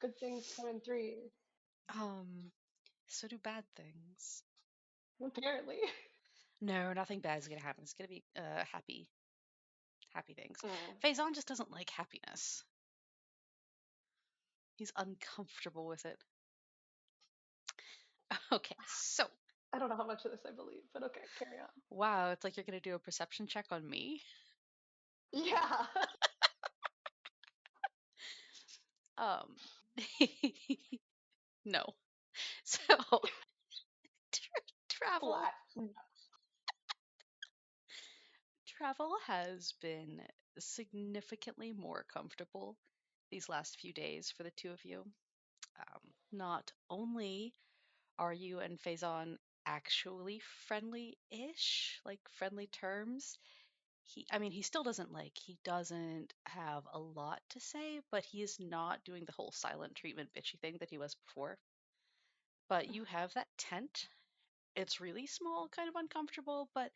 Good things come in threes. Um, so do bad things. Apparently. No, nothing bad is gonna happen. It's gonna be happy things. Mm. Faison just doesn't like happiness. He's uncomfortable with it. Okay, so I don't know how much of this I believe, but okay, carry on. wow, it's like you're gonna do a perception check on me. Yeah. Um, no. So travel Flat. travel has been significantly more comfortable these last few days for the two of you. Not only are you and Faison actually friendly-ish, like friendly terms, he still doesn't he doesn't have a lot to say, but he is not doing the whole silent treatment bitchy thing that he was before. But you have that tent. It's really small, kind of uncomfortable, but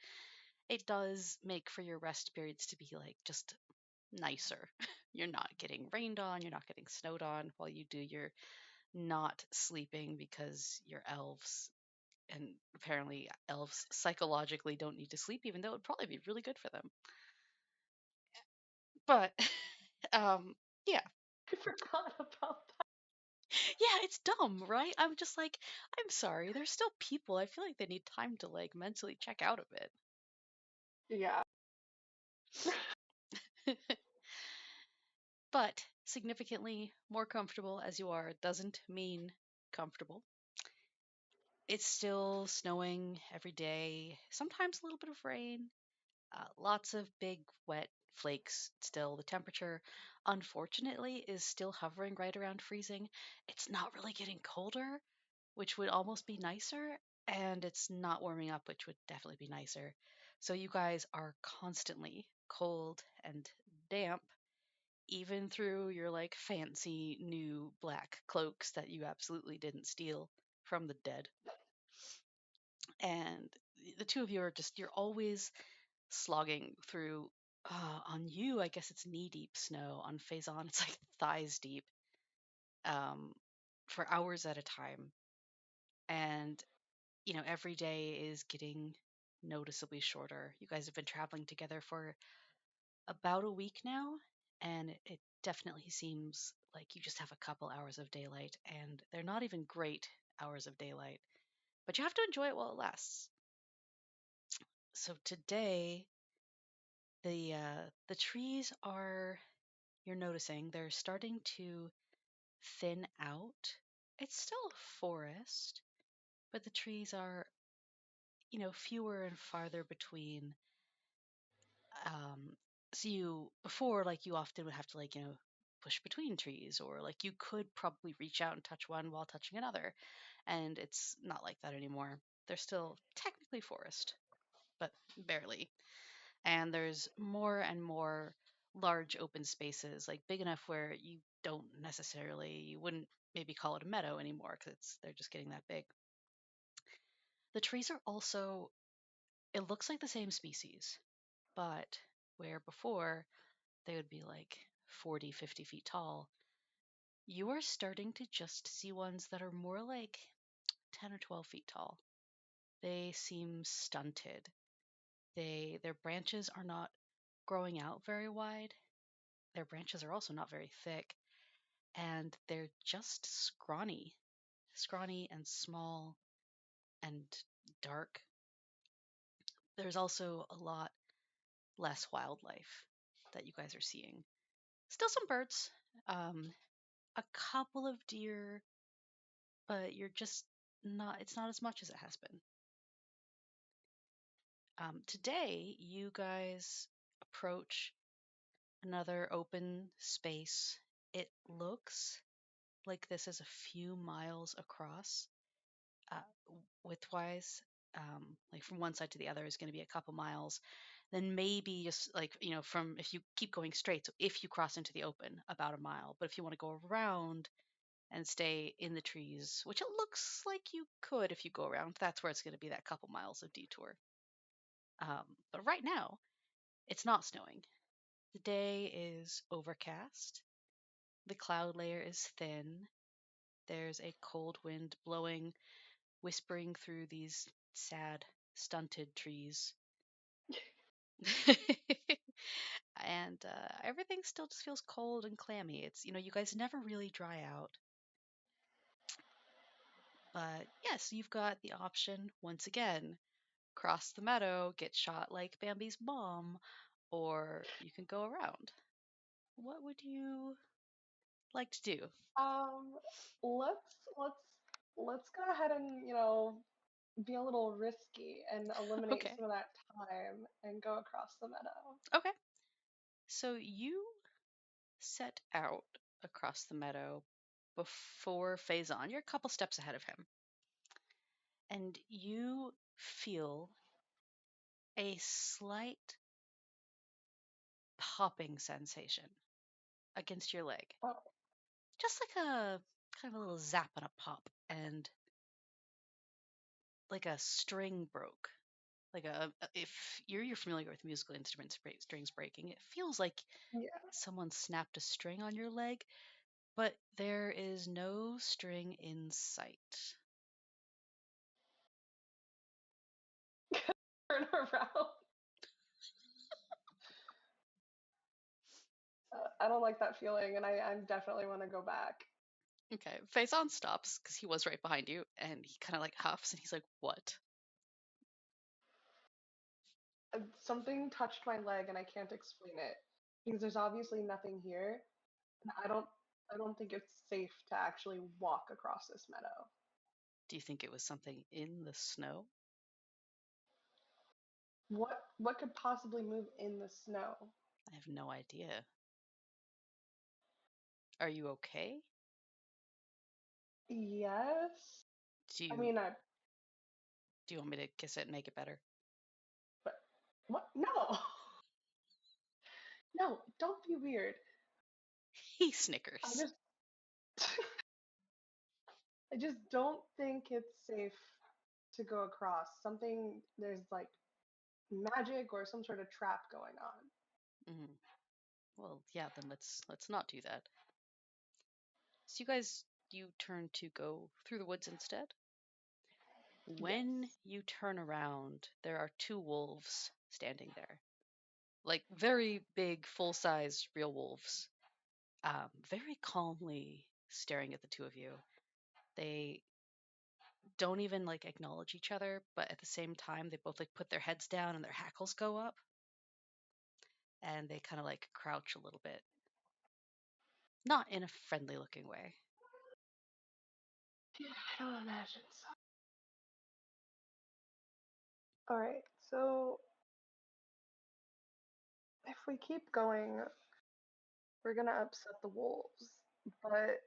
it does make for your rest periods to be like just nicer. You're not getting rained on, you're not getting snowed on while you do your not sleeping because you're elves. And apparently, elves psychologically don't need to sleep, even though it would probably be really good for them. But, um, yeah, I forgot about yeah, it's dumb, right? I'm just like, I'm sorry, they're still people. I feel like they need time to mentally check out a that. Yeah. bit. But significantly more comfortable as you are doesn't mean comfortable. It's still snowing every day, sometimes a little bit of rain, lots of big wet flakes still. The temperature, unfortunately, is still hovering right around freezing. It's not really getting colder, which would almost be nicer, and it's not warming up, which would definitely be nicer. So you guys are constantly cold and damp, even through your fancy new black cloaks that you absolutely didn't steal from the dead. And the two of you are just, you're always slogging through. On you, I guess it's knee deep snow. On Faison, it's like thighs deep, um, for hours at a time. And, every day is getting noticeably shorter. You guys have been traveling together for about a week now, and it definitely seems like you just have a couple hours of daylight, and they're not even great hours of daylight, but you have to enjoy it while it lasts. So today, the trees are, you're noticing they're starting to thin out. It's still a forest, but the trees are, fewer and farther between. Um, so you before you often would have to push between trees, or you could probably reach out and touch one while touching another, and it's not like that anymore. They're still technically forest, but barely. And there's more and more large open spaces, like big enough where you wouldn't maybe call it a meadow anymore because they're just getting that big. The trees are also, it looks like the same species, but where before they would be 40, 50 feet tall, you are starting to just see ones that are more like 10 or 12 feet tall. They seem stunted. Their branches are not growing out very wide. Their branches are also not very thick, and they're just scrawny and small and dark. There's also a lot less wildlife that you guys are seeing. Still some birds, um, a couple of deer, but you're just not, it's not as much as it has been. Today, you guys approach another open space. It looks like this is a few miles across, uh, widthwise. From one side to the other is going to be a couple miles. Then maybe just from, if you keep going straight, so if you cross into the open, about a mile. But if you want to go around and stay in the trees, which it looks like you could if you go around, that's where it's going to be that couple miles of detour. But right now, it's not snowing. The day is overcast. The cloud layer is thin. There's a cold wind blowing, whispering through these sad, stunted trees. And everything still just feels cold and clammy. You guys never really dry out. But yes, you've got the option once again, cross the meadow, get shot like Bambi's mom, or you can go around. What would you like to do? Um, let's let's go ahead and be a little risky and eliminate Okay. some of that time and go across the meadow. Okay. So you set out across the meadow before Faison. You're a couple steps ahead of him. And you feel a slight popping sensation against your leg. Oh, Just like a kind of a little zap and a pop, and like a string broke. Like if you're familiar with musical instruments, strings breaking, it feels like yeah. someone snapped a string on your leg, but there is no string in sight. Turn around. I don't like that feeling, and I definitely want to go back. Okay, Faison stops because he was right behind you, and he kind of like huffs, and he's like, "What?" Something touched my leg, and I can't explain it because there's obviously nothing here, and I don't think it's safe to actually walk across this meadow. Do you think it was something in the snow? What could possibly move in the snow? I have no idea. Are you okay? Yes. Do I you mean, I do you want me to kiss it and make it better? but what? No. No, don't be weird. He I snickers. just I just don't think it's safe to go across. There's like magic or some sort of trap going on. Mm. Well, yeah, then let's not do that. So you turn to go through the woods instead. When Yes. you turn around, there are two wolves standing there. Like very big, full-size real wolves. Very calmly staring at the two of you. They don't even like acknowledge each other, but at the same time they both like put their heads down and their hackles go up and they kind of like crouch a little bit. Not in a friendly looking way. Yeah, I don't imagine so. All right, so if we keep going, we're gonna upset the wolves, but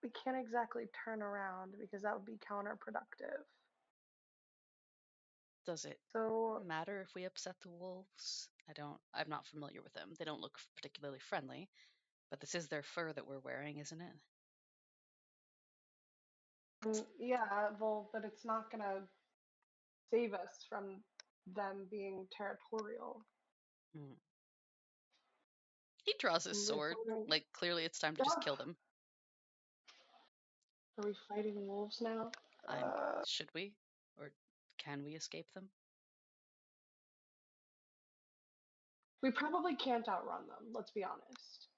we can't exactly turn around because that would be counterproductive. Does it So matter if we upset the wolves? I'm not familiar with them. They don't look particularly friendly, but this is their fur that we're wearing, isn't it? yeah, well, but it's not gonna save us from them being territorial. Hmm. He draws his If sword. we're Like, clearly it's time to just gonna, kill them. are we fighting wolves now? I'm. Should we? Or can we escape them? We probably can't outrun them, let's be honest.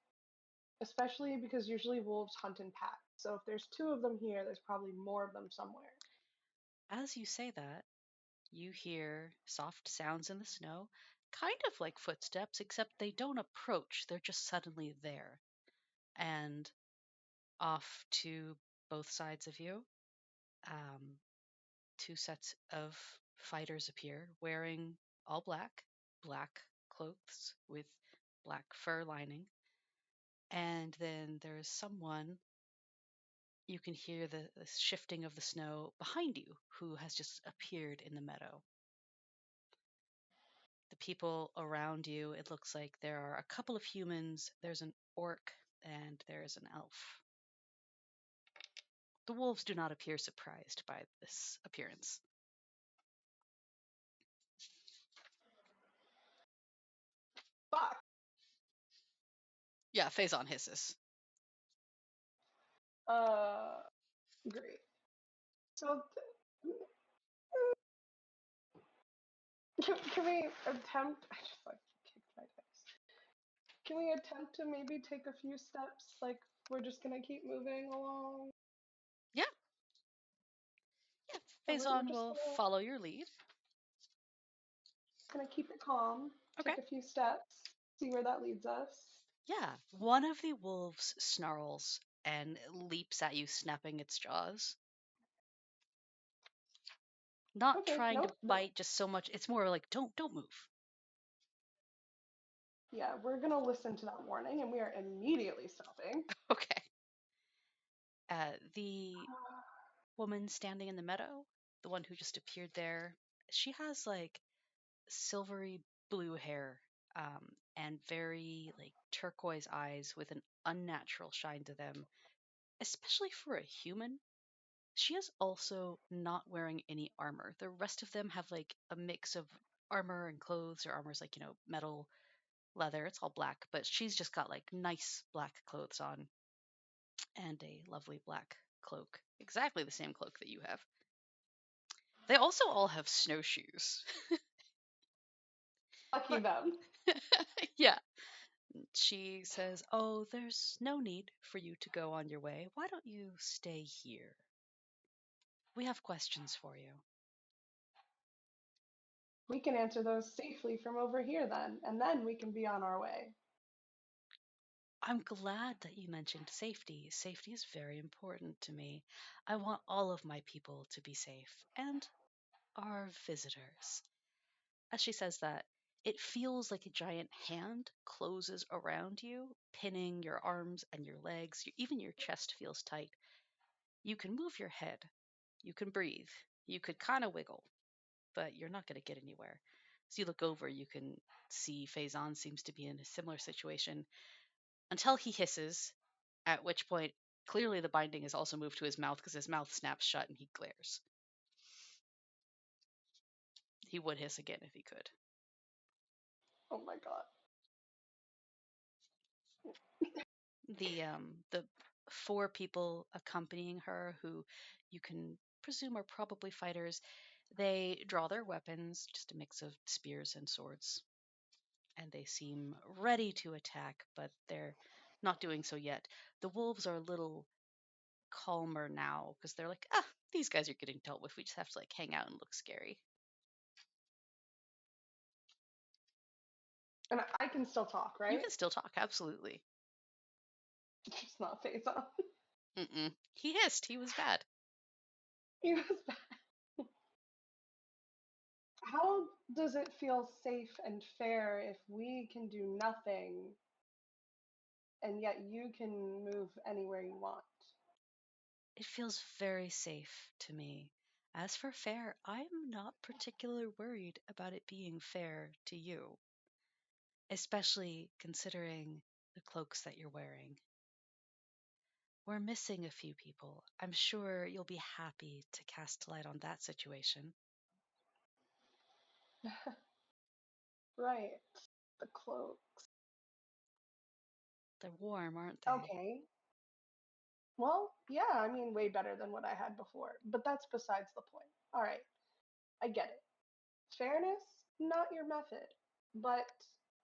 Especially because usually wolves hunt in packs. So if there's two of them here, there's probably more of them somewhere. As you say that, you hear soft sounds in the snow, kind of like footsteps, except they don't approach, they're just suddenly there. And off to both sides of you, um, two sets of fighters appear wearing all black, black clothes with black fur lining. And then there's someone, you can hear the shifting of the snow behind you, who has just appeared in the meadow. The people around you, it looks like there are a couple of humans, there's an orc, and there's an elf. The wolves do not appear surprised by this appearance. Fuck! Yeah, Fae'zan hisses. Great. So, can we attempt? I just like kicked my dice. Can we attempt to maybe take a few steps? Like, we're just gonna keep moving along. Yeah, yeah. So we're Faison just will follow your lead. gonna keep it calm, Okay. take a few steps, see where that leads us. Yeah, one of the wolves snarls and leaps at you, snapping its jaws. Not Okay, trying to nope, nope. bite just so much. It's more like don't move. Yeah, we're gonna listen to that warning and we are immediately stopping. Okay. The woman standing in the meadow, the one who just appeared there, she has like silvery blue hair, and very like turquoise eyes with an unnatural shine to them, especially for a human. She is also not wearing any armor. The rest of them have like a mix of armor and clothes. Or armor's like, metal, leather. It's all black, but she's just got like nice black clothes on and a lovely black cloak. Exactly the same cloak that you have. They also all have snowshoes. Lucky But them. yeah, she says, "Oh, there's no need for you to go on your way. Why don't you stay here? We have questions for you." We can answer those safely from over here then, and then we can be on our way. I'm glad that you mentioned safety. Safety is very important to me. I want all of my people to be safe, and our visitors. As she says that, it feels like a giant hand closes around you, pinning your arms and your legs. Even your chest feels tight. You can move your head. You can breathe. You could kind of wiggle, but you're not going to get anywhere. As you look over, you can see Faison seems to be in a similar situation until he hisses, at which point clearly the binding has also moved to his mouth because his mouth snaps shut and he glares. He would hiss again if he could. Oh my god. The four people accompanying her, who you can presume are probably fighters, they draw their weapons, just a mix of spears and swords, and they seem ready to attack, but they're not doing so yet. The wolves are a little calmer now because they're like, these guys are getting dealt with. We just have to like hang out and look scary. And I can still talk, You right? can still talk, absolutely. Just not face on. Mm-mm. He hissed. He was bad. He was bad. How does it feel safe and fair if we can do nothing and yet you can move anywhere you want? It feels very safe to me. As for fair, I'm not particularly worried about it being fair to you, especially considering the cloaks that you're wearing. We're missing a few people. I'm sure you'll be happy to cast light on that situation. Right. The cloak. They're warm, aren't they? Okay. Well, yeah, I mean, way better than what I had before. But that's besides the point. All right, I get it. Fairness, not your method. But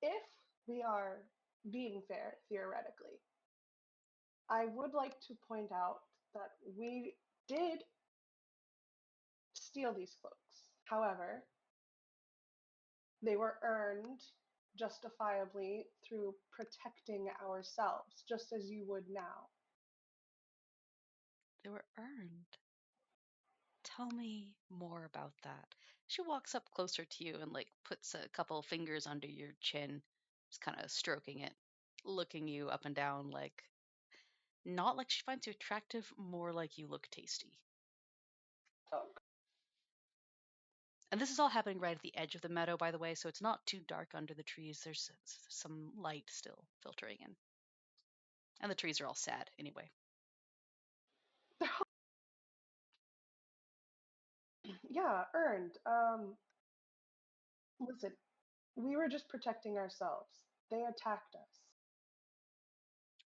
if we are being fair, theoretically, I would like to point out that we did steal these cloaks. However, they were earned justifiably through protecting ourselves, just as you would now. They were earned. Tell me more about that. She walks up closer to you and like puts a couple fingers under your chin, just kind of stroking it, looking you up and down like not like she finds you attractive, more like you look tasty. Oh, And this is all happening right at the edge of the meadow, by the way, so it's not too dark under the trees. There's some light still filtering in. And the trees are all sad anyway. yeah, earned. Listen, we were just protecting ourselves. They attacked us.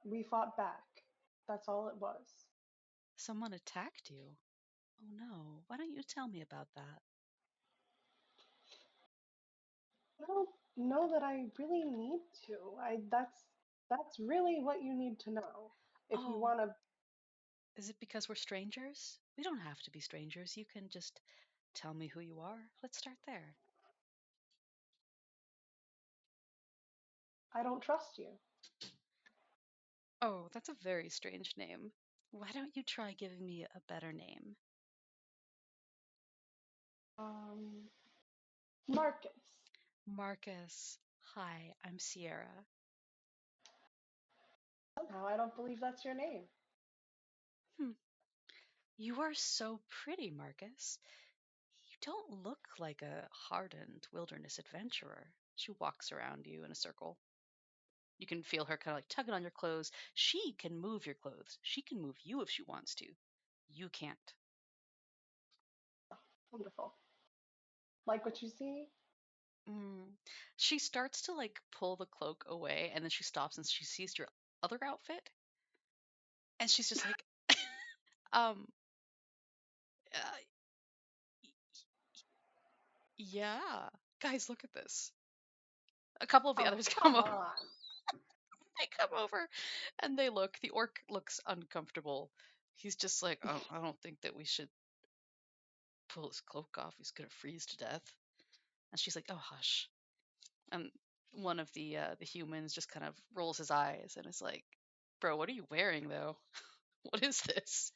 We fought back. That's all it was. Someone attacked you. Oh no, why don't you tell me about that? I don't know that I really need to. That's really what you need to know. If you Oh, want to, is it because we're strangers? We don't have to be strangers. You can just tell me who you are. Let's start there. I don't trust you. Oh, that's a very strange name. Why don't you try giving me a better name? Um, Marcus. Marcus. Hi, I'm Sierra. Somehow I don't believe that's your name. Hmm. You are so pretty, Marcus. You don't look like a hardened wilderness adventurer. She walks around you in a circle. You can feel her kind of like tugging on your clothes. She can move your clothes. She can move you if she wants to. You can't. Wonderful. Like what you see? Mm. She starts to like pull the cloak away and then she stops and she sees your other outfit and she's just like, um, uh, yeah. Guys, look at this. A couple of the Oh, others come come over. on. They come over and they look. The orc looks uncomfortable. He's just like, oh, I don't think that we should pull his cloak off. He's gonna freeze to death. And she's like, oh, hush. And one of the humans just kind of rolls his eyes and is like, bro, what are you wearing though? What is this?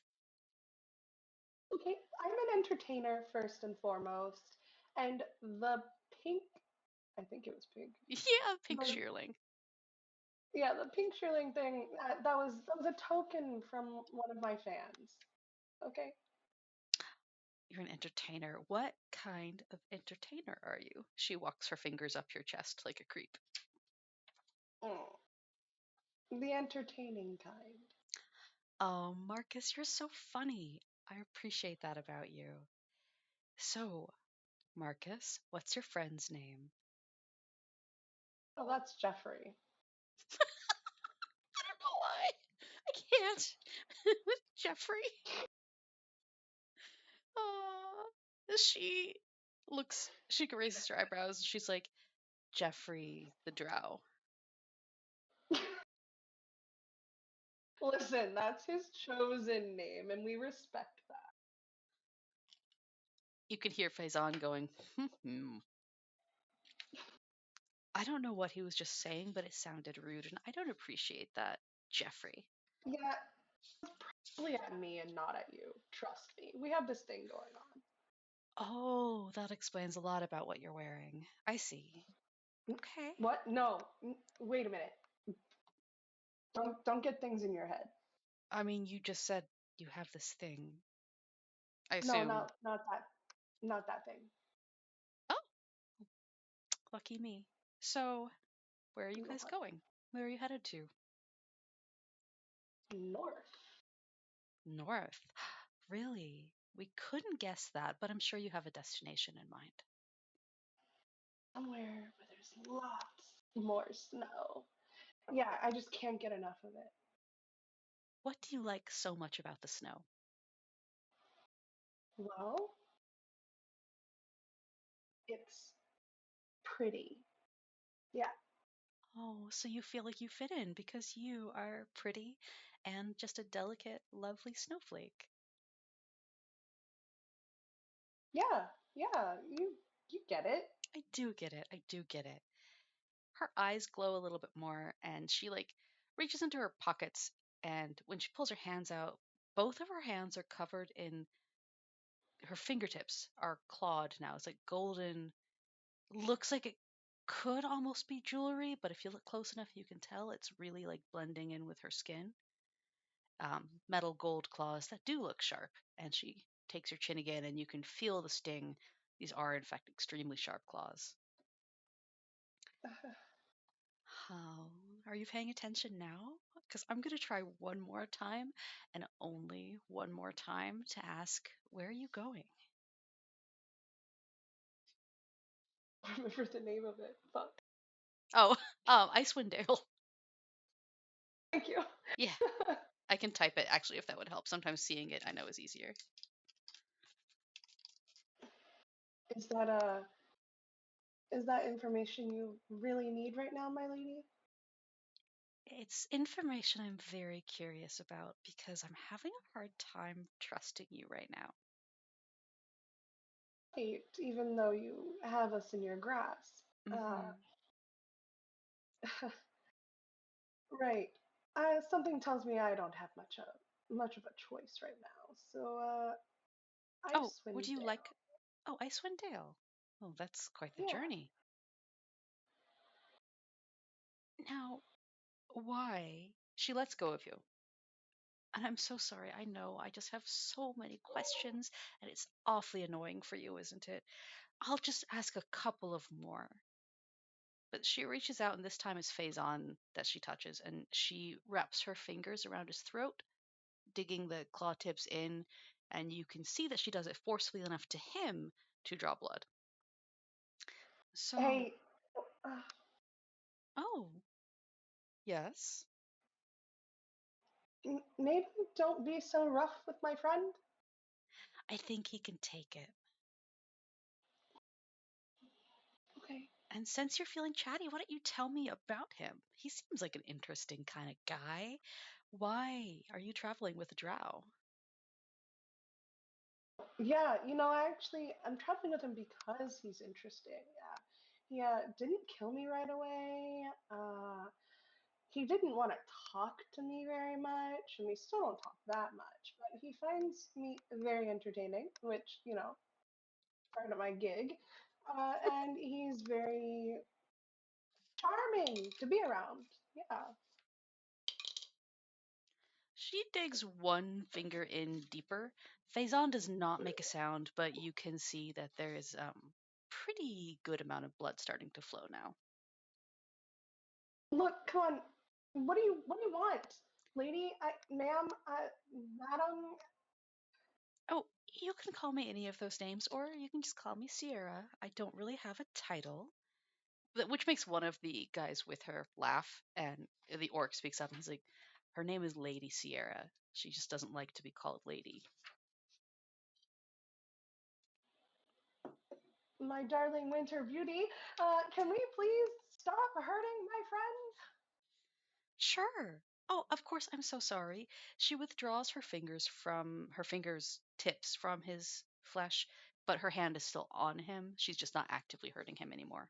Okay, I'm an entertainer first and foremost, and the pink, I think it was pink. Yeah, pink The shearling. Yeah, the pink shirling thing, that was a token from one of my fans. Okay. You're an entertainer. What kind of entertainer are you? She walks her fingers up your chest like a creep. Mm. The entertaining kind. Oh, Marcus, you're so funny. I appreciate that about you. So, Marcus, what's your friend's name? Oh, that's Jeffrey. I don't know why. I can't. Jeffrey. She looks, she raises her eyebrows and she's like, Jeffrey the Drow. Listen, that's his chosen name, and we respect that. You can hear Fae'zan going, hmm. I don't know what he was just saying, but it sounded rude, and I don't appreciate that, Jeffrey. Yeah, probably at me and not at you. Trust me. We have this thing going on. Oh, that explains a lot about what you're wearing. I see. Okay. What? No. Wait a minute. Don't get things in your head. I mean, you just said you have this thing. I No, assume. not that thing. Oh, lucky me. So, where are you guys Not going? Where are you headed to? north. North. Really? We couldn't guess that, but I'm sure you have a destination in mind. Somewhere where there's lots more snow. Yeah, I just can't get enough of it. What do you like so much about the snow? Well, it's pretty. Yeah, Oh, so you feel like you fit in because you are pretty and just a delicate, lovely snowflake. yeah, you get it. I do get it. I do get it. Her eyes glow a little bit more and she like reaches into her pockets and when she pulls her hands out, both of her hands are covered in her fingertips are clawed now. It's like golden, looks like it could almost be jewelry, but if you look close enough, you can tell it's really like blending in with her skin. Metal gold claws that do look sharp. And she takes her chin again, and you can feel the sting. These are, in fact, extremely sharp claws. How are you paying attention now? Because I'm going to try one more time and only one more time to ask, where are you going? Remember the name of it. Fuck. Oh, Icewind Dale. Thank you. Yeah, I can type it actually if that would help. Sometimes seeing it I know is easier. Is that is that information you really need right now, my lady? It's information I'm very curious about because I'm having a hard time trusting you right now. Right, even though you have us in your grasp. Hmm. Right. Something tells me I don't have much of a choice right now. So, Oh, would Icewind you Dale. like? Oh, Icewind Dale. Oh, that's quite the Yeah. journey. Now, why? She lets go of you. And I'm so sorry. I know. I just have so many questions, and it's awfully annoying for you, isn't it? I'll just ask a couple of more. But she reaches out, and this time it's Fae'zan that she touches, and she wraps her fingers around his throat, digging the claw tips in, and you can see that she does it forcefully enough to him to draw blood. So, Hey, uh, oh, yes. maybe don't be so rough with my friend. I think he can take it. Okay. And since you're feeling chatty, why don't you tell me about him? He seems like an interesting kind of guy. Why are you traveling with a drow? Yeah, I'm traveling with him because he's interesting. Yeah. He didn't kill me right away. He didn't want to talk to me very much, and we still don't talk that much, but he finds me very entertaining, which, part of my gig. And he's very charming to be around. Yeah. She digs one finger in deeper. Faison does not make a sound, but you can see that there is pretty good amount of blood starting to flow now. Look, come on. What do you want? Lady, ma'am, madam. Oh, you can call me any of those names, or you can just call me Sierra. I don't really have a title. Which makes one of the guys with her laugh, and the orc speaks up and he's like, her name is Lady Sierra. She just doesn't like to be called Lady. My darling winter beauty, can we please stop hurting my friend? Sure. Oh, of course, I'm so sorry. She withdraws her fingers tips from his flesh, but her hand is still on him. She's just not actively hurting him anymore.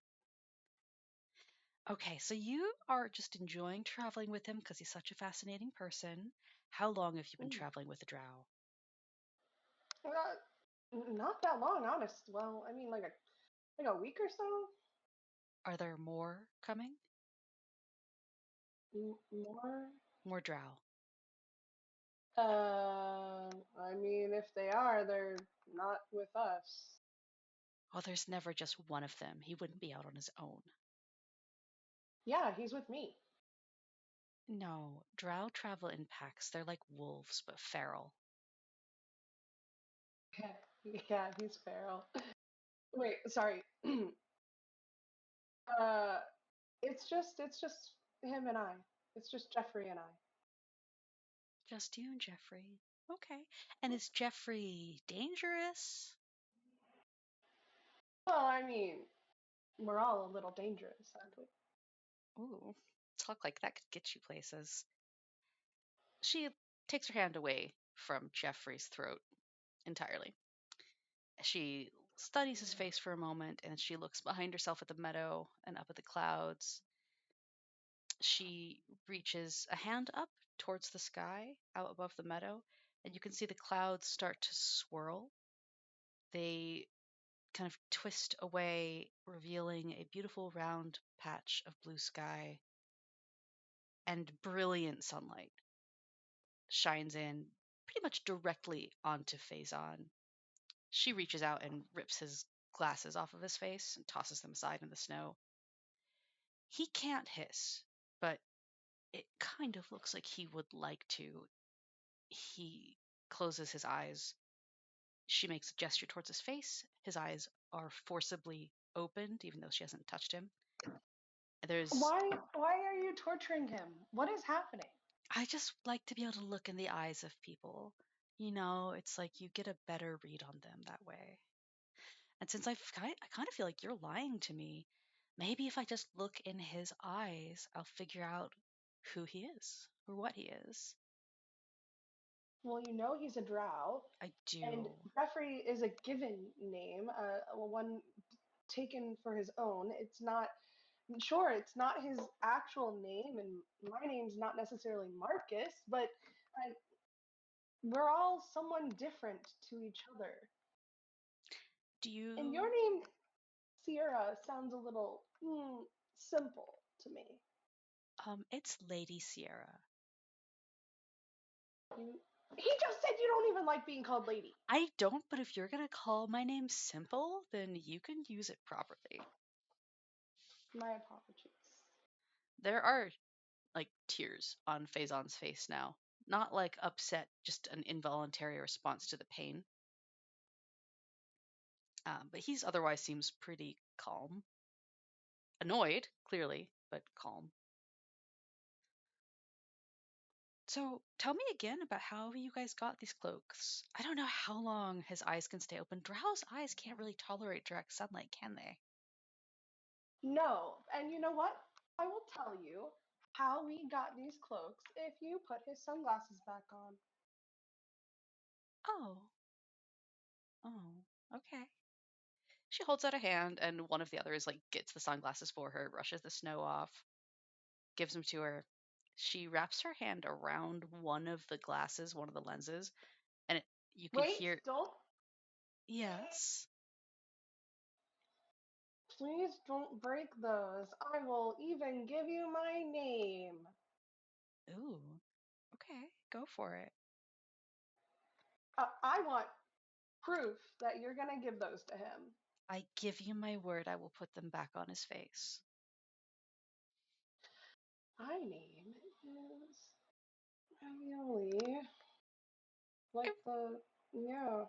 Okay, so you are just enjoying traveling with him because he's such a fascinating person. How long have you been Mm. traveling with the drow? Uh, Not that long, honest. Well, I mean, like a week or so. Are there more coming? More. More drow. I mean, if they are, they're not with us. Oh, there's never just one of them. He wouldn't be out on his own. Yeah, he's with me. No, drow travel in packs. They're like wolves, but feral. Yeah, yeah, he's feral. Wait, sorry. uh, it's just him and I. It's just Jeffrey and I. Just you and Jeffrey. Okay. And is Jeffrey dangerous? Well, I mean, we're all a little dangerous, aren't we? Ooh, talk like that could get you places. She takes her hand away from Jeffrey's throat entirely. She studies his face for a moment and she looks behind herself at the meadow and up at the clouds. She reaches a hand up towards the sky out above the meadow, and you can see the clouds start to swirl. They kind of twist away, revealing a beautiful round patch of blue sky, and brilliant sunlight shines in pretty much directly onto Faison. She reaches out and rips his glasses off of his face and tosses them aside in the snow. He can't hiss, but it kind of looks like he would like to. He closes his eyes. She makes a gesture towards his face. His eyes are forcibly opened, even though she hasn't touched him. There's Why are you torturing him? What is happening? I just like to be able to look in the eyes of people. It's like you get a better read on them that way. And since I kind of feel like you're lying to me, maybe if I just look in his eyes, I'll figure out who he is or what he is. Well, you know he's a drow, I and do. Jeffrey is a given name, one taken for his own. It's not, sure, it's not his actual name, and my name's not necessarily Marcus, but I, we're all someone different to each other. Do And your you? name, Sierra, sounds a little simple to me. It's Lady Sierra. You, he just said you don't even like being called lady. I don't, but if you're gonna call my name simple, then you can use it properly. My apologies. There are like tears on Faison's face now. Not like upset, just an involuntary response to the pain. But he's otherwise seems pretty calm. Annoyed, clearly, but calm. So tell me again about how you guys got these cloaks. I don't know how long his eyes can stay open. Drow's eyes can't really tolerate direct sunlight, can they? No, and you know what? I will tell you how we got these cloaks if you put his sunglasses back on. Oh, oh, okay. She holds out a hand, and one of the others like gets the sunglasses for her, brushes the snow off, gives them to her. She wraps her hand around one of the glasses, one of the lenses, and you can Wait, hear, don't, yes. please don't break those. I will even give you my name. Ooh, okay, go for it. I want proof that you're gonna give those to him. I give you my word, I will put them back on his face. My name is Ravioli. Like the yeah.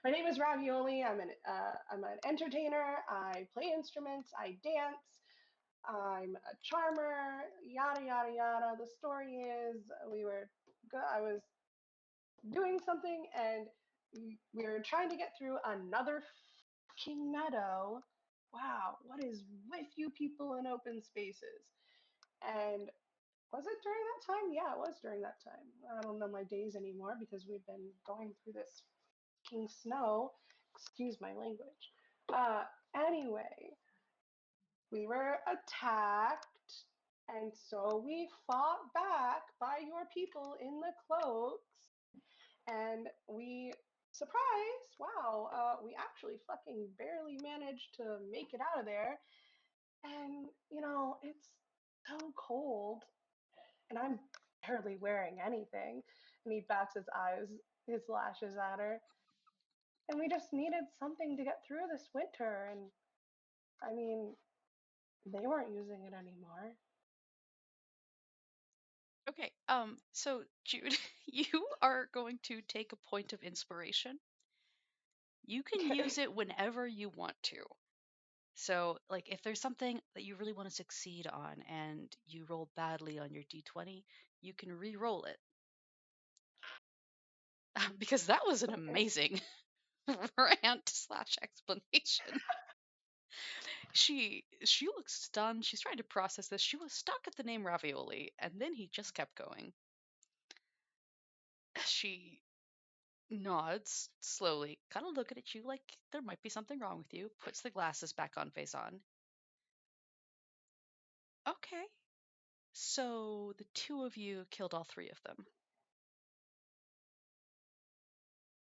My name is Ravioli. I'm an entertainer. I play instruments. I dance. I'm a charmer. Yada yada yada. The story is I was doing something and we were trying to get through another fucking meadow. Wow, what is with you people in open spaces? And was it during that time? Yeah, it was during that time. I don't know my days anymore because we've been going through this fucking snow. Excuse my language. Anyway, we were attacked, and so we fought back by your people in the cloaks, and surprise, wow, we actually fucking barely managed to make it out of there. And, it's so cold and I'm barely wearing anything. And he bats his lashes at her. And we just needed something to get through this winter. And I mean, they weren't using it anymore. Okay, so Jude, you are going to take a point of inspiration. You can use Okay. it whenever you want to. So, like, if there's something that you really want to succeed on and you roll badly on your d20, you can re-roll it. Because that was an Okay. amazing rant slash explanation. She looks stunned. She's trying to process this. She was stuck at the name Ravioli, and then he just kept going. She nods slowly, kind of looking at you like there might be something wrong with you, puts the glasses back on Faison. Okay. So the two of you killed all three of them.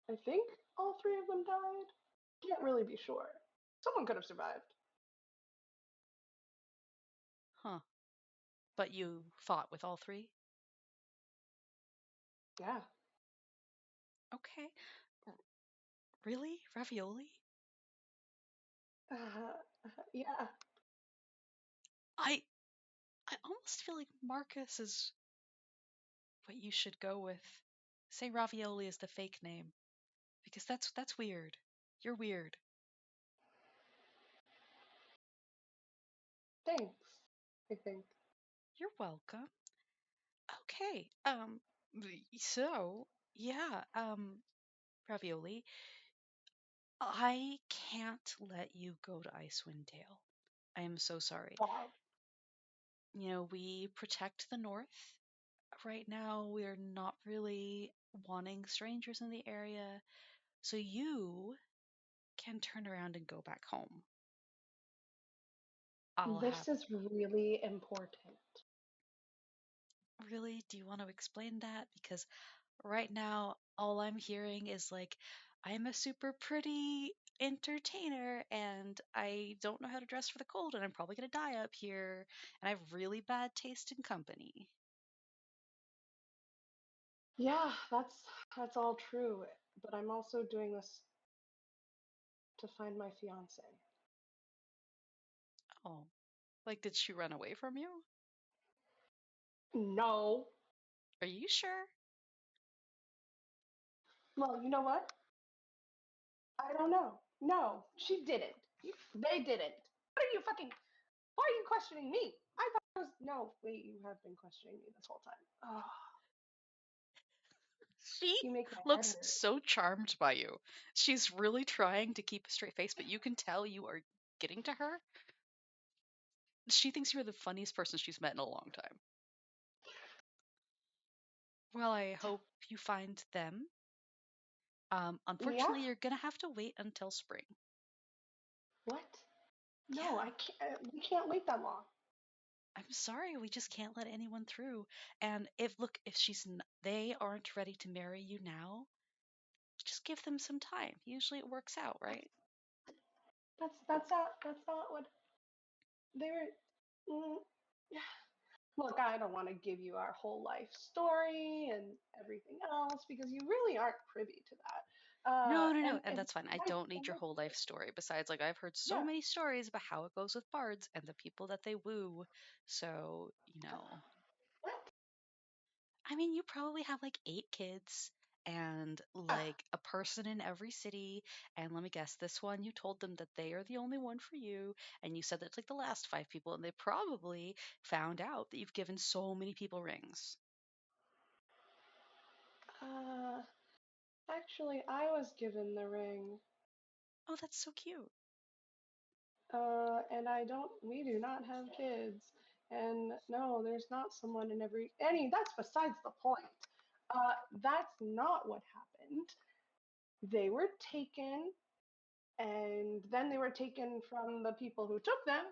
I think all three of them died. Can't really be sure. Someone could have survived. Huh. But you fought with all three? Yeah. Okay. R- really? Ravioli? Uh, yeah. I I almost feel like Marcus is what you should go with. Say Ravioli is the fake name. Because that's weird. You're weird. Thanks, I think. You're welcome. Okay. So yeah, Ravioli, I can't let you go to Icewind Dale. I am so sorry. Why? We protect the North. Right now, we're not really wanting strangers in the area, so you can turn around and go back home. I'll have. This is really important. Really? Do you want to explain that? Because right now, all I'm hearing is like, I'm a super pretty entertainer and I don't know how to dress for the cold and I'm probably going to die up here and I have really bad taste in company. Yeah, that's all true. But I'm also doing this to find my fiance. Oh, like, did she run away from you? No. Are you sure? Well, you know what? I don't know. No, she didn't. They didn't. What are you fucking? Why are you questioning me? I thought it was no. Wait, you have been questioning me this whole time. Oh, She you make my head looks hurt. so charmed by you. She's really trying to keep a straight face, but you can tell you are getting to her. She thinks you're the funniest person she's met in a long time. Well, I hope you find them. Yeah. Unfortunately, you're gonna have to wait until spring. What? No, Yeah, I can't. We can't wait that long. I'm sorry, we just can't let anyone through. And if they aren't ready to marry you now, just give them some time. Usually it works out, right? That's not what they were. Mm, Look, I don't want to give you our whole life story and everything else because you really aren't privy to that. No, no, no, And and that's fine. I my don't need and your that's whole life great. story. Besides, like I've heard so Yeah. many stories about how it goes with bards and the people that they woo. So, What? I mean, you probably have like 8 kids and Ah, like a person in every city. And let me guess, this one you told them that they are the only one for you. And you said that's like the last 5 people. And they probably found out that you've given so many people rings. uh, actually, I was given the ring. Oh, that's so cute. And we do not have kids. And no, there's not someone in any, that's besides the point. That's not what happened. They were taken, and then they were taken from the people who took them,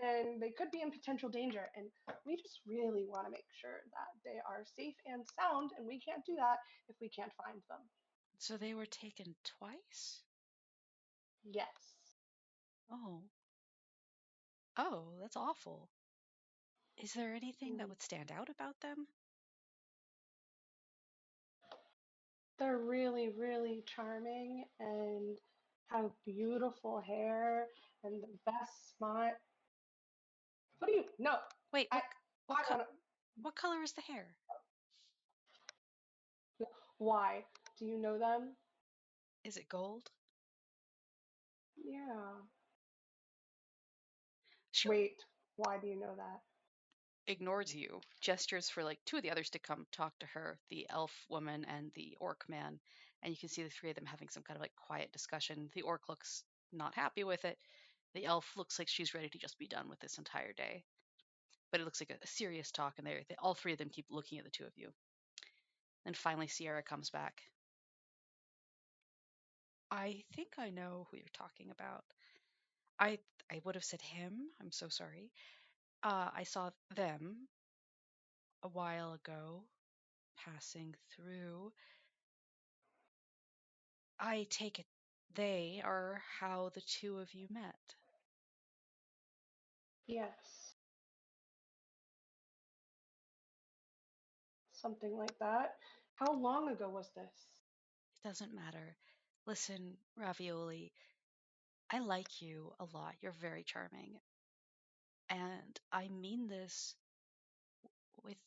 and they could be in potential danger. And we just really want to make sure that they are safe and sound, and we can't do that if we can't find them. So they were taken twice? Yes. Oh, oh, that's awful. Is there anything that Mm. would stand out about them? They're really, really charming and have beautiful hair and the best smile. What do you? No, Wait, I what I co- want what color is the hair? to. Why? Do you know them? Is it gold? Yeah. She Wait. Why do you know that? ignores you, gestures for like 2 of the others to come talk to her, the elf woman and the orc man, and you can see the 3 of them having some kind of like quiet discussion. The orc looks not happy with it. The elf looks like she's ready to just be done with this entire day. But it looks like a serious talk, and all 3 of them keep looking at the 2 of you. And finally, Sierra comes back. I think I know who you're talking about. I I would have said him. I'm so sorry. I saw them a while ago passing through. I take it they are how the 2 of you met. Yes. Something like that. How long ago was this? It doesn't matter. Listen, Ravioli, I like you a lot. You're very charming. And I mean this with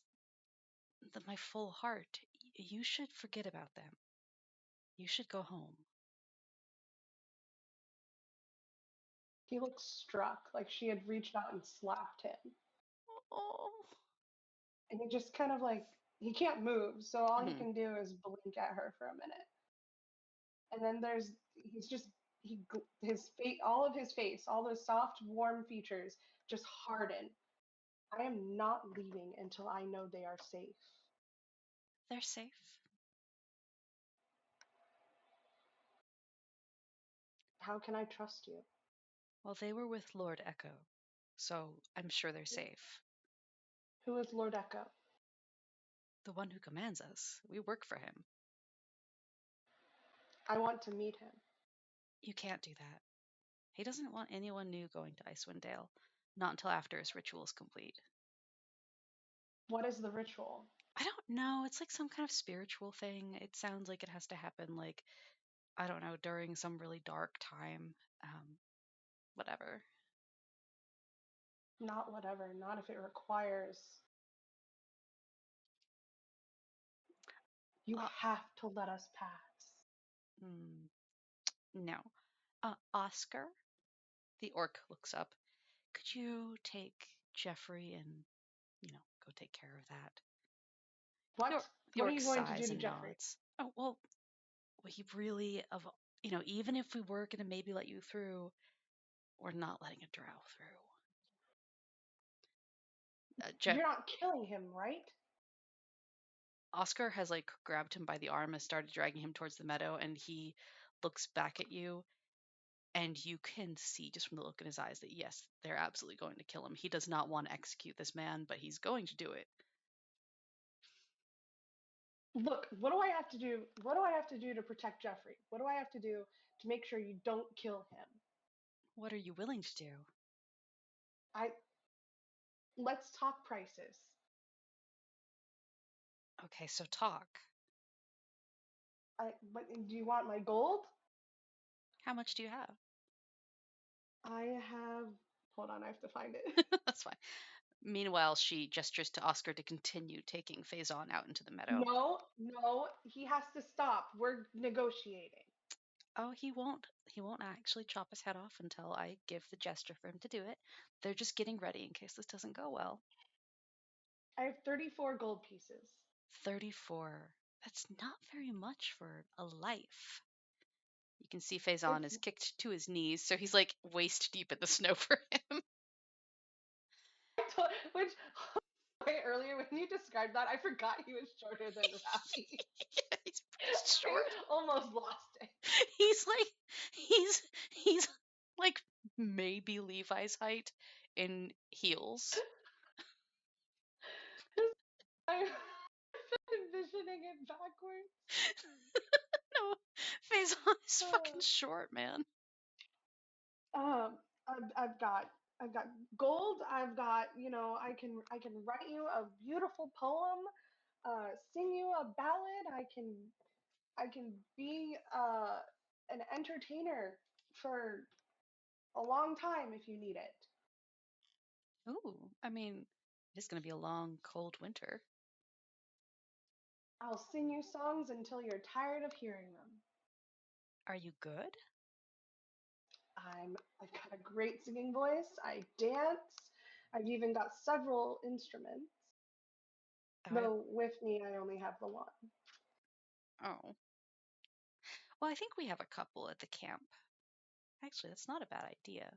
my full heart. You should forget about them. You should go home. He looked struck, like she had reached out and slapped him. Oh, And he just kind of like he can't move, so all he Mhm. can do is blink at her for a minute. And then he's just his face, all of his face, all those soft, warm features just harden. I am not leaving until I know they are safe. They're safe. How can I trust you? Well, they were with Lord Echo, so I'm sure they're safe. Who is Lord Echo? The one who commands us. We work for him. I want to meet him. You can't do that. He doesn't want anyone new going to Icewind Dale, not until after his ritual is complete. What is the ritual? I don't know. It's like some kind of spiritual thing. It sounds like it has to happen, like, I don't know, during some really dark time. Whatever. Not whatever, not if it requires. You Uh, have to let us pass. mm, no. Oscar, the orc looks up. Could you take Jeffrey and, go take care of that? The, What? the What are orc you going to do sighs to and Jeffrey? nods. Oh, well, he really, even if we were going to maybe let you through, we're not letting a drow through. Jeff, You're not killing him, right? Oscar has like grabbed him by the arm and started dragging him towards the meadow, and he looks back at you, and you can see just from the look in his eyes that yes, they're absolutely going to kill him. He does not want to execute this man, but he's going to do it. Look, what do I have to do? What do I have to do to protect Jeffrey? What do I have to do to make sure you don't kill him? What are you willing to do? I Let's talk prices. Okay, so talk. But do you want my gold? How much do you have? I have. Hold on, I have to find it. That's fine. Meanwhile, she gestures to Oscar to continue taking Faison out into the meadow. No, no, he has to stop. We're negotiating. Oh, he won't actually chop his head off until I give the gesture for him to do it. They're just getting ready in case this doesn't go well. I have 34 gold pieces. 34. That's not very much for a life. You can see Faison It's is kicked to his knees, so he's like waist deep in the snow for him. which way earlier when you described that, I forgot he was shorter than Ravi. Yeah, he's pretty I short. almost lost it. He's like he's like maybe Levi's height in heels. I'm envisioning it backwards. No, Faison is fucking Uh, short, man. I've got gold. I've got I can write you a beautiful poem, sing you a ballad. I can be an entertainer for a long time if you need it. Ooh, I mean, it is going to be a long, cold winter. I'll sing you songs until you're tired of hearing them. Are you good? I've got a great singing voice. I dance. I've even got several instruments. Oh, Though with me I only have the one. oh. Well, I think we have a couple at the camp. Actually, that's not a bad idea.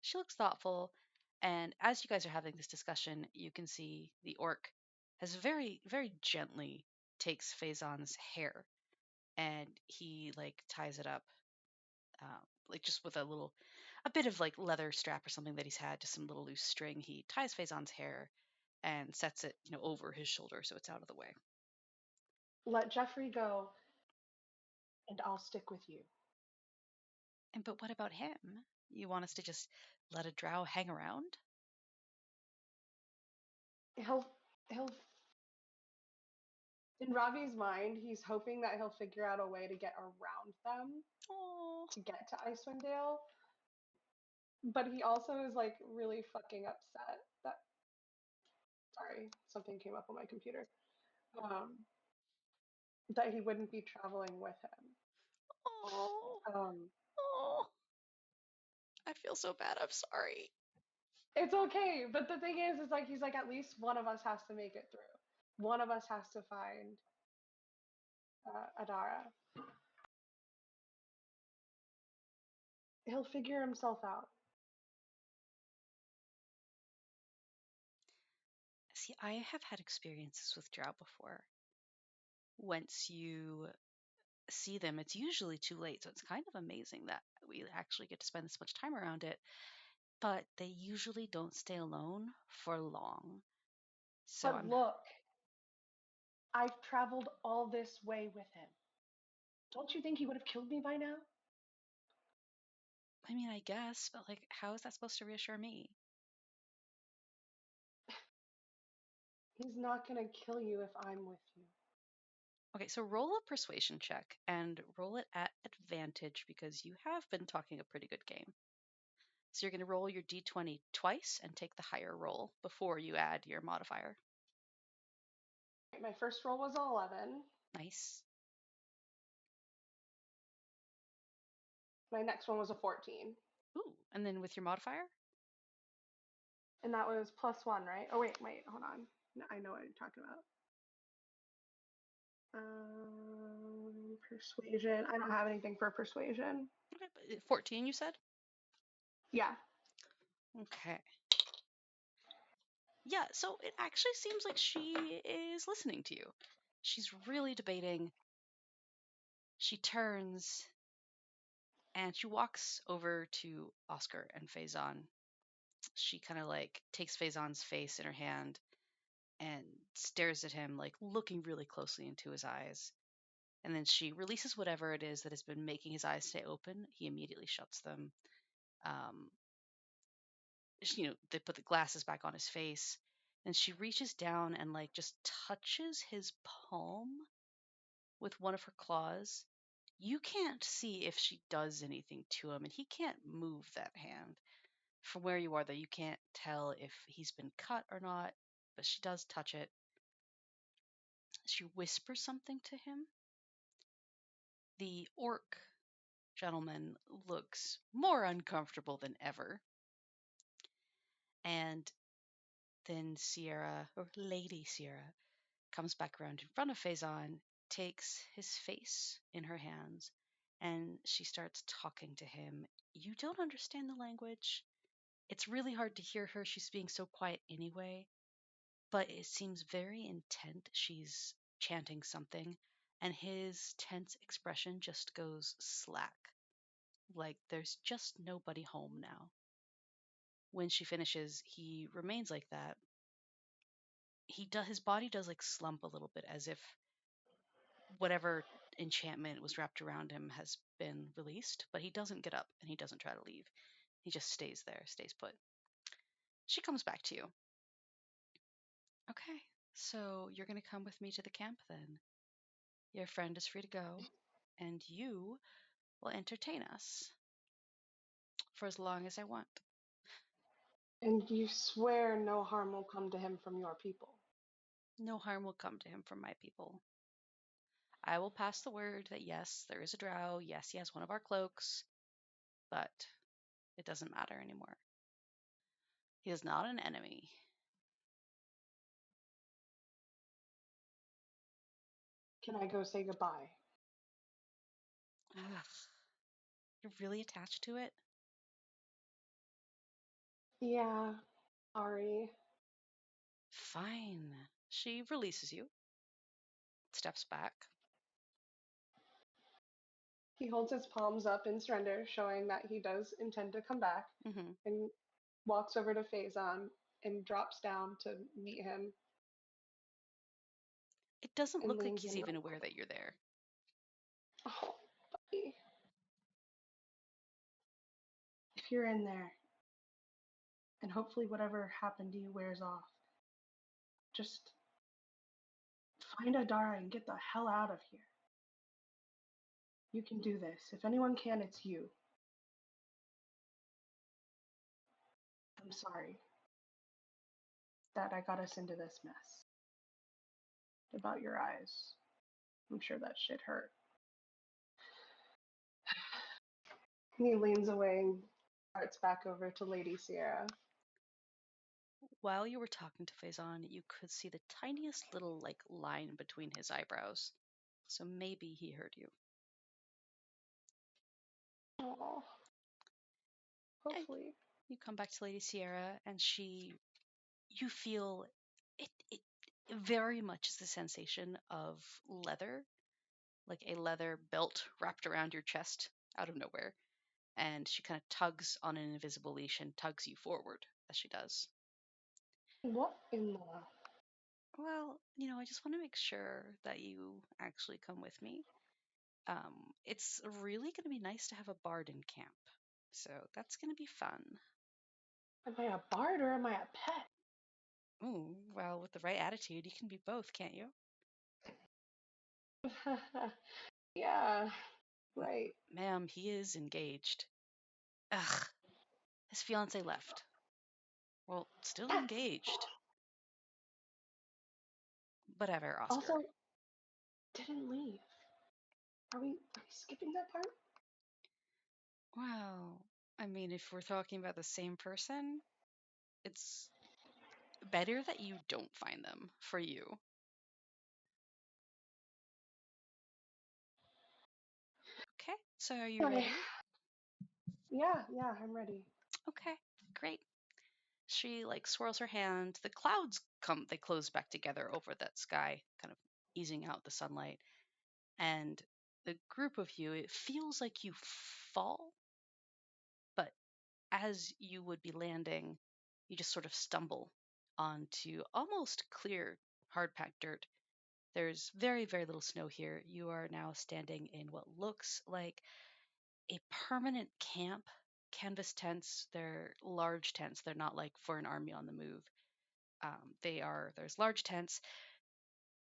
She looks thoughtful, and as you guys are having this discussion, you can see the orc has very, very gently takes Faison's hair and he like ties it up, like just with a bit of like leather strap or something that he's had, just some little loose string. He ties Faison's hair and sets it, over his shoulder so it's out of the way. Let Jeffrey go, and I'll stick with you. And but what about him? You want us to just let a drow hang around? He'll in Ravi's mind, he's hoping that he'll figure out a way to get around them Oh, to get to Icewind Dale. But he also is like really fucking upset that sorry, something came up on my computer. Um, that he wouldn't be traveling with him. oh, Um, oh. I feel so bad. I'm sorry. it's okay, but the thing is like he's like at least one of us has to make it through. One of us has to find Adara. He'll figure himself out. See, I have had experiences with drow before. Once you see them, it's usually too late. So it's kind of amazing that we actually get to spend this much time around it. But they usually don't stay alone for long. So But look, I've traveled all this way with him. Don't you think he would have killed me by now? I mean, I guess, but like, how is that supposed to reassure me? He's not gonna kill you if I'm with you. Okay, so roll a persuasion check and roll it at advantage because you have been talking a pretty good game. So you're going to roll your d20 twice and take the higher roll before you add your modifier. My first roll was 11. Nice. My next one was a 14. Ooh, and then with your modifier? And that was +1, right? Oh, wait, hold on. No, I know what you're talking about. Persuasion. I don't have anything for persuasion. Okay, 14 you said? Yeah. Okay. Yeah, so it actually seems like she is listening to you. She's really debating. She turns and she walks over to Oscar and Fae'zan. She kind of like takes Faison's face in her hand and stares at him, like looking really closely into his eyes. And then she releases whatever it is that has been making his eyes stay open. He immediately shuts them. Um, they put the glasses back on his face, and she reaches down and like just touches his palm with one of her claws. You can't see if she does anything to him, and he can't move that hand. From where you are, though, you can't tell if he's been cut or not, but she does touch it. She whispers something to him. The orc gentleman looks more uncomfortable than ever. And then Sierra, or Lady Sierra, comes back around in front of Faison, takes his face in her hands, and she starts talking to him. You don't understand the language. It's really hard to hear her. She's being so quiet anyway, but it seems very intent. She's chanting something, and his tense expression just goes slack, like there's just nobody home now. When she finishes, he remains like that. His body does like slump a little bit as if whatever enchantment was wrapped around him has been released, but he doesn't get up and he doesn't try to leave. He just stays there, stays put. She comes back to you. Okay, so you're going to come with me to the camp then. Your friend is free to go, and you will entertain us for as long as I want. And you swear no harm will come to him from your people. No harm will come to him from my people. I will pass the word that yes, there is a drow, yes, he has one of our cloaks, but it doesn't matter anymore. He is not an enemy. Can I go say goodbye? Ugh, you're really attached to it? Yeah, sorry. Fine. She releases you, steps back. He holds his palms up in surrender, showing that he does intend to come back, Hmm. and walks over to Faison and drops down to meet him It doesn't and look like leans he's in even real aware quick. that you're there. Oh, buddy. If you're in there, and hopefully whatever happened to you wears off, just find Adara and get the hell out of here. You can do this. If anyone can, it's you. I'm sorry that I got us into this mess. About your eyes. I'm sure that shit hurt. He leans away and starts back over to Lady Sierra. while you were talking to Faison, you could see the tiniest little like line between his eyebrows. So maybe he heard you. Oh, Yeah, hopefully. you come back to Lady Sierra, and you feel it very much is the sensation of leather, like a leather belt wrapped around your chest out of nowhere. And she kind of tugs on an invisible leash and tugs you forward as she does. What in the? Well, I just want to make sure that you actually come with me. It's really going to be nice to have a bard in camp. So that's going to be fun. Am I a bard or am I a pet? Ooh, well, with the right attitude, you can be both, can't you? Yeah, right. Ma'am, he is engaged. Ugh, his fiance left. Well, still That's engaged. Whatever, Oscar. also didn't leave. Are we skipping that part? Well, I mean, if we're talking about the same person, it's better that you don't find them for you. Okay, so are you Okay. ready? Yeah, I'm ready. Okay, great. She like swirls her hand. The clouds come, they close back together over that sky, kind of easing out the sunlight. And the group of you, it feels like you fall, but as you would be landing, you just sort of stumble onto almost clear, hard packed dirt. There's very, very little snow here. You are now standing in what looks like a permanent camp. Canvas tents. They're large tents. They're not like for an army on the move. There's large tents.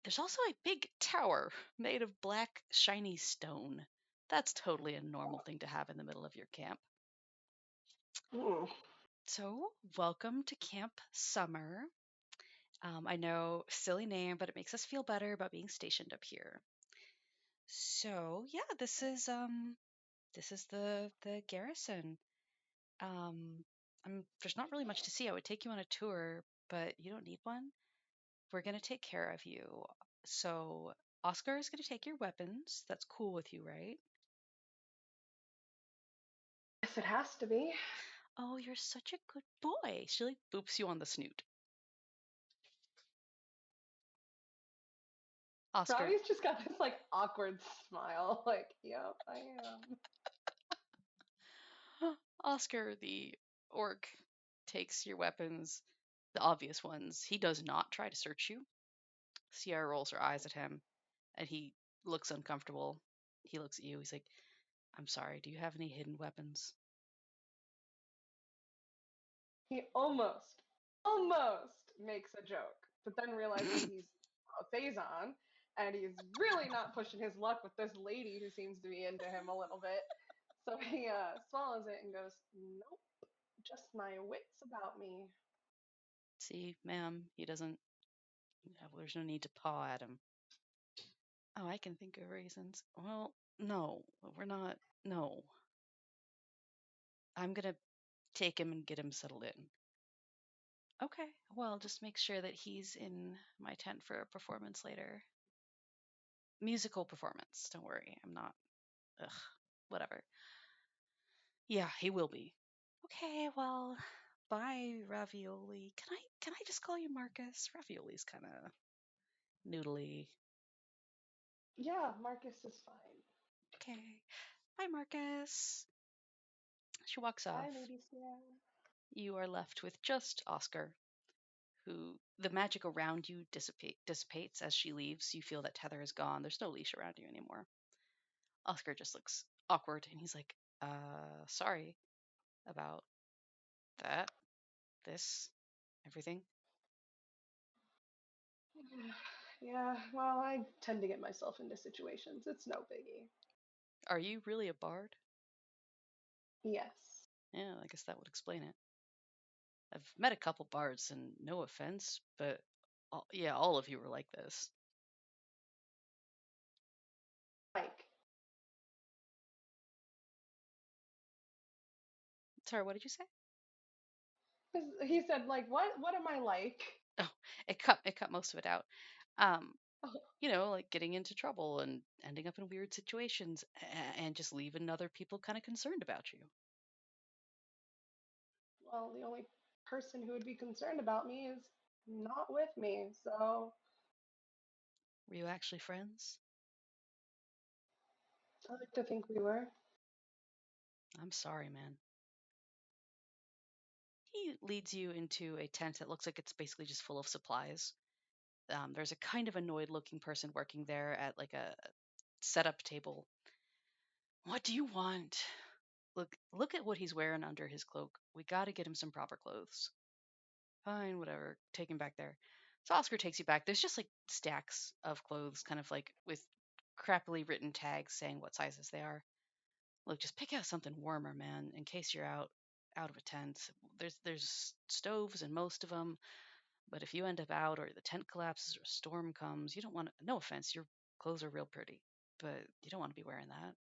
There's also a big tower made of black, shiny stone. That's totally a normal thing to have in the middle of your camp. Mm. So, welcome to Camp Summer. I know, silly name, but it makes us feel better about being stationed up here. So, yeah, this is the garrison. Um, there's not really much to see. I would take you on a tour, but you don't need one. We're gonna take care of you. So, Oscar is gonna take your weapons. That's cool with you, right? Guess it has to be. Oh, you're such a good boy. She like boops you on the snoot. Oscar, Ravi's just got this like awkward smile. Like, yep, I am. Oscar, the orc, takes your weapons, the obvious ones. He does not try to search you. Sierra rolls her eyes at him, and he looks uncomfortable. He looks at you. He's like, "I'm sorry. Do you have any hidden weapons?" He almost makes a joke, but then realizes he's a Fae'zan, and he's really not pushing his luck with this lady who seems to be into him a little bit. So he swallows it and goes, "Nope, just my wits about me." See, ma'am, he doesn't. There's no need to paw at him. Oh, I can think of reasons. Well, no, we're not. No, I'm gonna take him and get him settled in. Okay, well, just make sure that he's in my tent for a performance later. Musical performance. Don't worry, I'm not. Ugh, whatever. Yeah, he will be. Okay, well, bye, Ravioli. Can I just call you Marcus? Ravioli's kind of noodly. Yeah, Marcus is fine. Okay, bye, Marcus. She walks off. Bye, Lady Sierra. You are left with just Oscar, who the magic around you dissipates as she leaves. You feel that tether is gone. There's no leash around you anymore. Oscar just looks awkward and he's like, sorry about that, this, everything. Yeah, well, I tend to get myself into situations. It's no biggie. Are you really a bard? Yes. Yeah, I guess that would explain it. I've met a couple bards, and no offense, but yeah, all of you were like this. Like, Sorry, what did you say? He said, like, what am I like? Oh, it cut most of it out. Um, like getting into trouble and ending up in weird situations and just leaving other people kind of concerned about you. Well, the only person who would be concerned about me is not with me, so Were you actually friends? I like to think we were. I'm sorry, man. He leads you into a tent that looks like it's basically just full of supplies. There's a kind of annoyed looking person working there at like a setup table. What do you want? Look at what he's wearing under his cloak. We got to get him some proper clothes. Fine, whatever. Take him back there. So Oscar takes you back. There's just like stacks of clothes, kind of like with crappily written tags saying what sizes they are. Look, just pick out something warmer, man, in case you're out of a tent. There's stoves in most of them, but if you end up out or the tent collapses or a storm comes, you don't want to, no offense, your clothes are real pretty, but you don't want to be wearing that.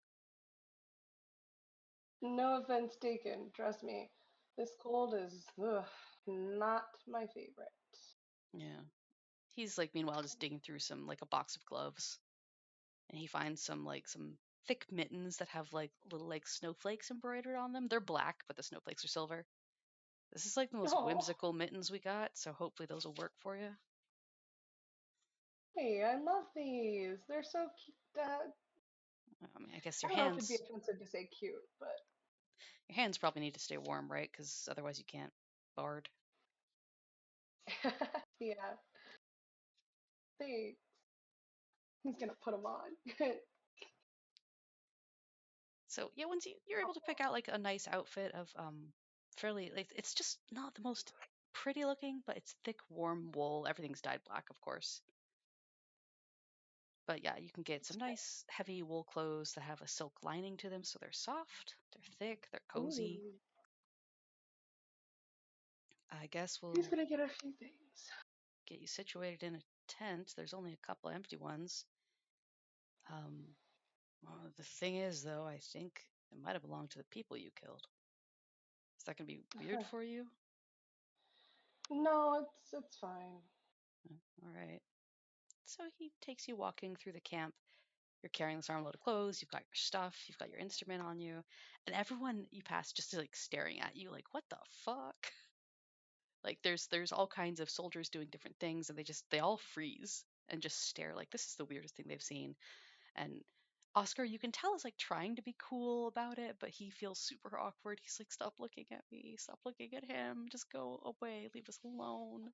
No offense taken, trust me. This cold is not my favorite. Yeah. He's like meanwhile just digging through some like a box of gloves and he finds some thick mittens that have like little like snowflakes embroidered on them. They're black, but the snowflakes are silver. This is like the most Oh, whimsical mittens we got, so hopefully those will work for you. hey, I love these. They're so cute. I mean, I guess I don't know if it'd be offensive to say cute, but your hands probably need to stay warm, right? Because otherwise you can't bard. yeah, thanks. He's gonna put them on. So yeah, once you're able to pick out like a nice outfit of fairly like it's just not the most pretty looking, but it's thick, warm wool. Everything's dyed black, of course. But yeah, you can get some nice heavy wool clothes that have a silk lining to them, so they're soft, they're thick, they're cozy. Ooh, I guess he's we'll gonna get a few things. get you situated in a tent. There's only a couple empty ones. Um, well, the thing is, though, I think it might have belonged to the people you killed. Is that gonna be weird for you? No, it's fine. All right. So he takes you walking through the camp. You're carrying this armload of clothes. You've got your stuff. You've got your instrument on you, and everyone you pass just is like staring at you, like, "What the fuck?" Like there's all kinds of soldiers doing different things, and they all freeze and just stare like this is the weirdest thing they've seen. And Oscar, you can tell, is like trying to be cool about it, but he feels super awkward. He's like, "Stop looking at me. Stop looking at him. Just go away. Leave us alone."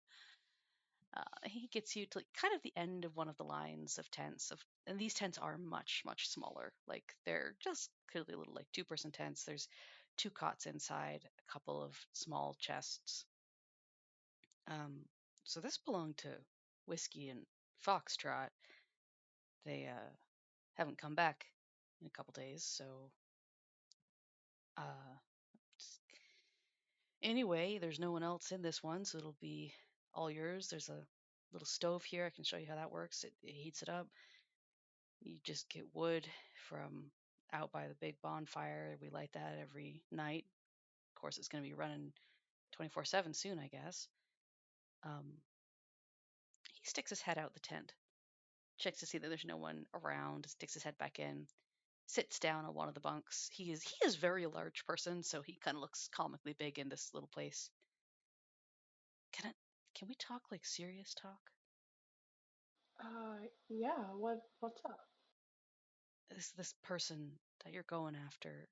He gets you to like, kind of the end of one of the lines of tents and these tents are much smaller. Like they're just clearly little like two-person tents. There's two cots inside, a couple of small chests. Um, so this belonged to Whiskey and Foxtrot. They haven't come back in a couple days, so uh, anyway, there's no one else in this one, so it'll be all yours. There's a little stove here. I can show you how that works. It heats it up. You just get wood from out by the big bonfire. We light that every night. Of course, it's going to be running 24/7 soon, I guess. Um, he sticks his head out the tent, checks to see that there's no one around, sticks his head back in, sits down on one of the bunks. He is a very large person, so he kind of looks comically big in this little place. Can I, can we talk like serious talk? Yeah. What's up? This person that you're going after,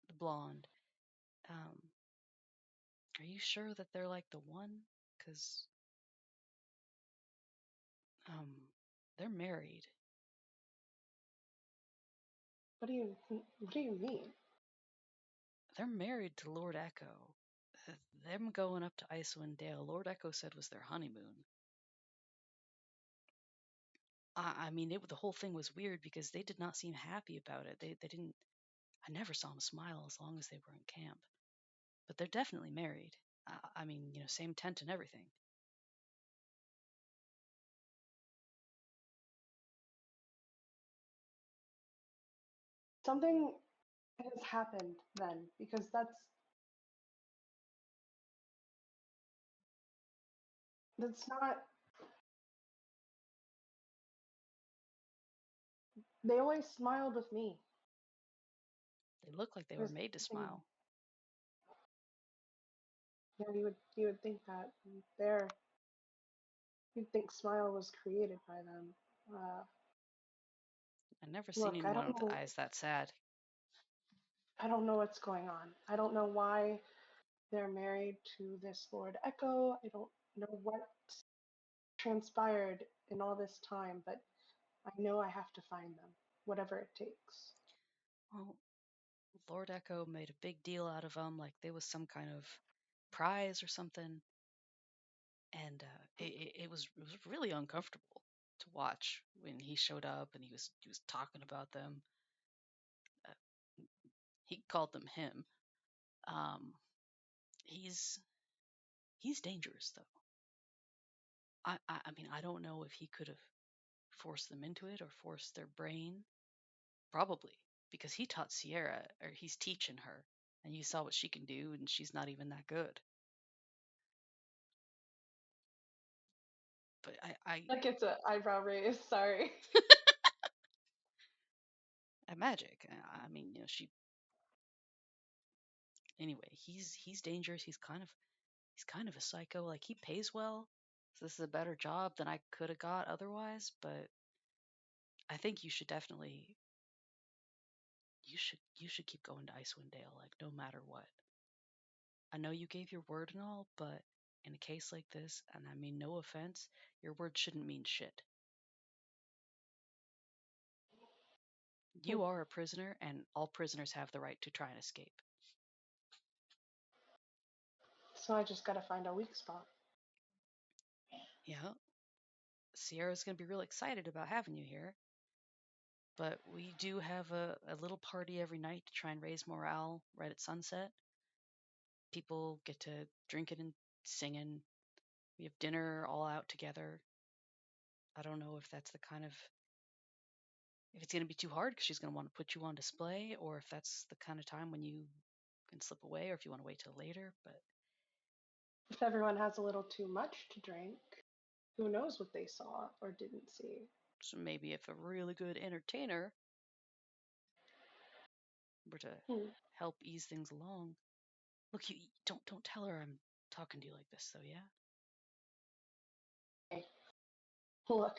the blonde. Um, are you sure that they're like the one? Because um, they're married. What do you mean? They're married to Lord Echo. Them going up to Icewind Dale, Lord Echo said was their honeymoon. I mean, the whole thing was weird because they did not seem happy about it. They didn't. I never saw them smile as long as they were in camp. But they're definitely married. I mean, same tent and everything. Something has happened then, because That's not. They always smiled with me. They look like they were There's made to nothing. smile. Yeah, you would think that there. You'd think Smile was created by them. Uh, I've never seen look, I anyone don't with know. eyes that sad. I don't know what's going on. I don't know why they're married to this Lord Echo. I don't know what transpired in all this time, but I know I have to find them, whatever it takes. Well, Lord Echo made a big deal out of them, like they was some kind of prize or something, and it was really uncomfortable to watch when he showed up and he was talking about them. Uh, he called them him. Um, he's he's dangerous though. I mean I don't know if he could have forced them into it or forced their brain. Probably because he taught Sierra or he's teaching her, and you saw what she can do, and she's not even that good. But I Like it's a eyebrow raise. Sorry. at magic. I mean, she anyway. He's dangerous. He's kind of a psycho. Like he pays well, so this is a better job than I could have got otherwise. But I think you should definitely you should keep going to Icewind Dale, like no matter what. I know you gave your word and all, but in a case like this, and I mean no offense, your word shouldn't mean shit. You are a prisoner, and all prisoners have the right to try and escape. So I just gotta find a weak spot. Yeah, Sierra's going to be real excited about having you here, but we do have a little party every night to try and raise morale right at sunset. People get to drinking and singing. We have dinner all out together. I don't know if that's the kind of if it's going to be too hard because she's going to want to put you on display, or if that's the kind of time when you can slip away, or if you want to wait till later. But If everyone has a little too much to drink, who knows what they saw or didn't see? so maybe if a really good entertainer were to Hmm. help ease things along. Look, you don't tell her I'm talking to you like this, though. Yeah. Hey, look,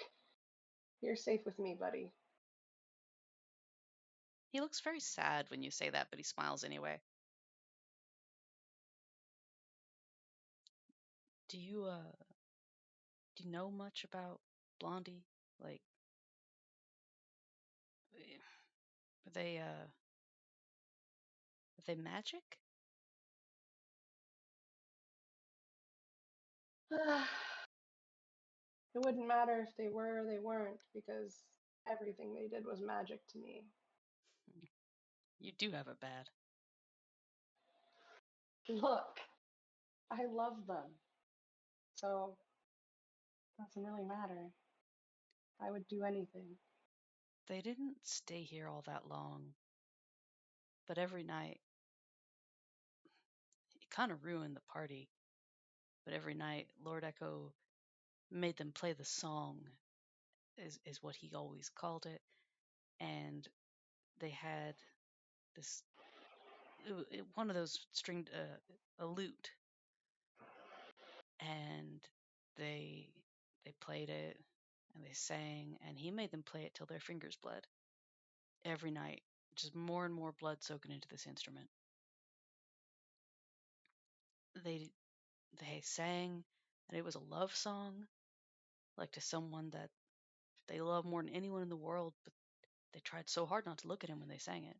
you're safe with me, buddy. He looks very sad when you say that, but he smiles anyway. Do you know much about Blondie? Like, are they magic? it wouldn't matter if they were or they weren't, because everything they did was magic to me. You do have it bad. Look, I love them, so it doesn't really matter. I would do anything. They didn't stay here all that long, but every night it kind of ruined the party. But every night, Lord Echo made them play the song, is what he always called it, and they had this one of those stringed a lute, and they they played it and they sang, and he made them play it till their fingers bled every night, just more and more blood soaking into this instrument. They they sang, and it was a love song, like to someone that they love more than anyone in the world, but they tried so hard not to look at him when they sang it.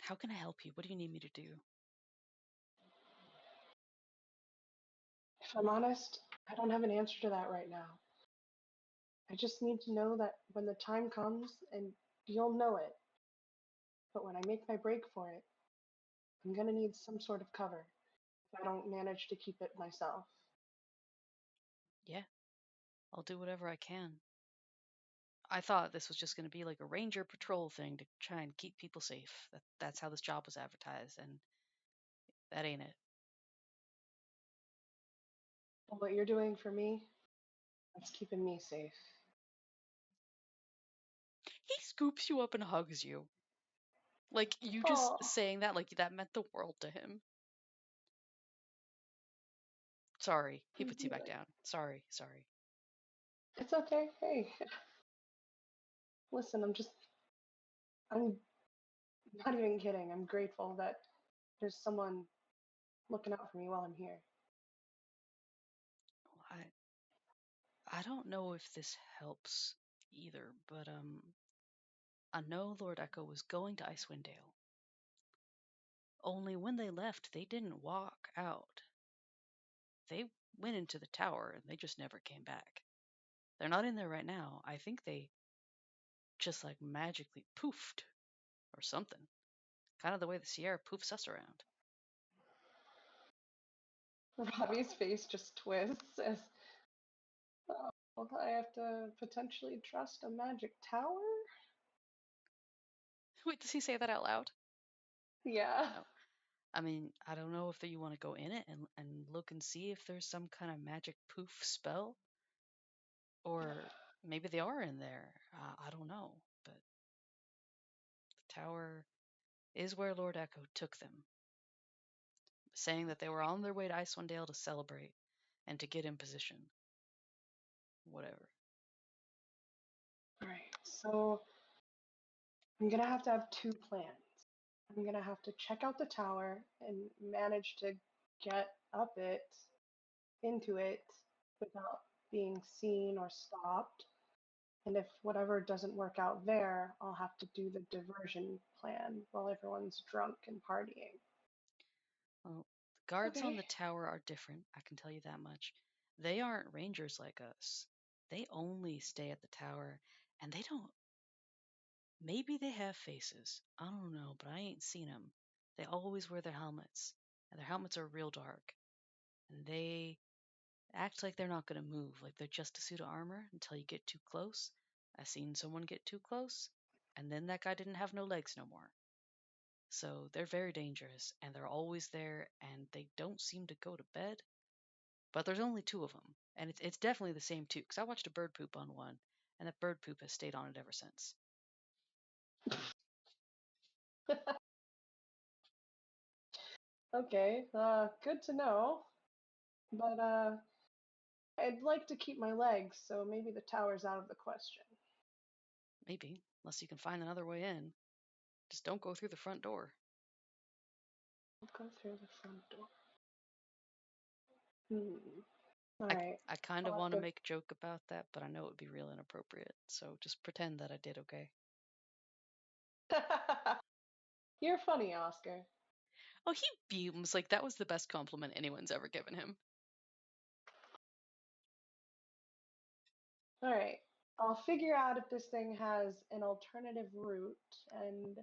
How can I help you? What do you need me to do? If I'm honest, I don't have an answer to that right now. I just need to know that when the time comes, and you'll know it, but when I make my break for it, I'm gonna need some sort of cover if I don't manage to keep it myself. Yeah, I'll do whatever I can. I thought this was just going to be like a ranger patrol thing to try and keep people safe. That's how this job was advertised, and that ain't it. What you're doing for me, that's keeping me safe. He scoops you up and hugs you. Like, you just Oh, saying that, like, that meant the world to him. Sorry. He puts you back down. Sorry, sorry. it's okay. Hey, listen, I'm not even kidding. I'm grateful that there's someone looking out for me while I'm here. I, I don't know if this helps either, but, I know Lord Echo was going to Icewind Dale. Only when they left, they didn't walk out. They went into the tower and they just never came back. They're not in there right now. I think they just like magically poofed or something. Kind of the way the Sierra poofs us around. Ravi's face just twists as, oh, I have to potentially trust a magic tower? Wait, does he say that out loud? Yeah. Oh. I mean, I don't know if you want to go in it and look and see if there's some kind of magic poof spell. Or maybe they are in there. I don't know. But the tower is where Lord Echo took them, saying that they were on their way to Icewind Dale to celebrate and to get in position. Whatever. Alright, so I'm gonna have to have two plans. I'm gonna have to check out the tower and manage to get up it, into it, without being seen or stopped. And if whatever doesn't work out there, I'll have to do the diversion plan while everyone's drunk and partying. Well, the guards on Okay. the tower are different, I can tell you that much. They aren't rangers like us. They only stay at the tower, and they don't. Maybe they have faces. I don't know, but I ain't seen them. They always wear their helmets, and their helmets are real dark. And they act like they're not going to move, like they're just a suit of armor until you get too close. I seen someone get too close, and then that guy didn't have no legs no more. So they're very dangerous, and they're always there, and they don't seem to go to bed. But there's only two of them, and it's definitely the same two, because I watched a bird poop on one, and that bird poop has stayed on it ever since. Okay, good to know. But I'd like to keep my legs, so maybe the tower's out of the question. Maybe, unless you can find another way in. Just don't go through the front door. I'll go through the front door. Hmm. All I, right. I kind of I'll want to make a joke about that, but I know it would be real inappropriate. So just pretend that I did, okay? have to. You're funny, Oscar. Oh, he beams like that was the best compliment anyone's ever given him. All right. I'll figure out if this thing has an alternative route, and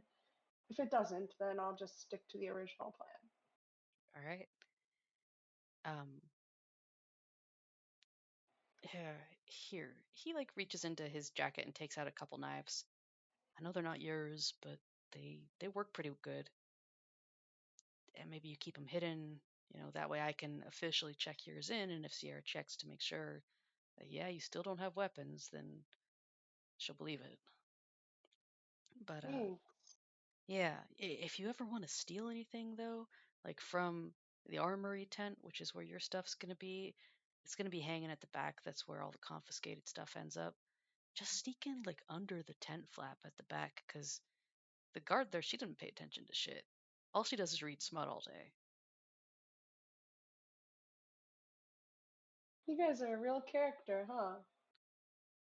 if it doesn't, then I'll just stick to the original plan. All right. Um, here. He like reaches into his jacket and takes out a couple knives. I know they're not yours, but they work pretty good. And maybe you keep them hidden. That way I can officially check yours in, and if Sierra checks to make sure that yeah, you still don't have weapons, then she'll believe it. But Hey, yeah, if you ever want to steal anything though, like from the armory tent, which is where your stuff's gonna be, it's gonna be hanging at the back. That's where all the confiscated stuff ends up. Just sneak in like under the tent flap at the back, because the guard there, she doesn't pay attention to shit. All she does is read smut all day. you guys are a real character, huh?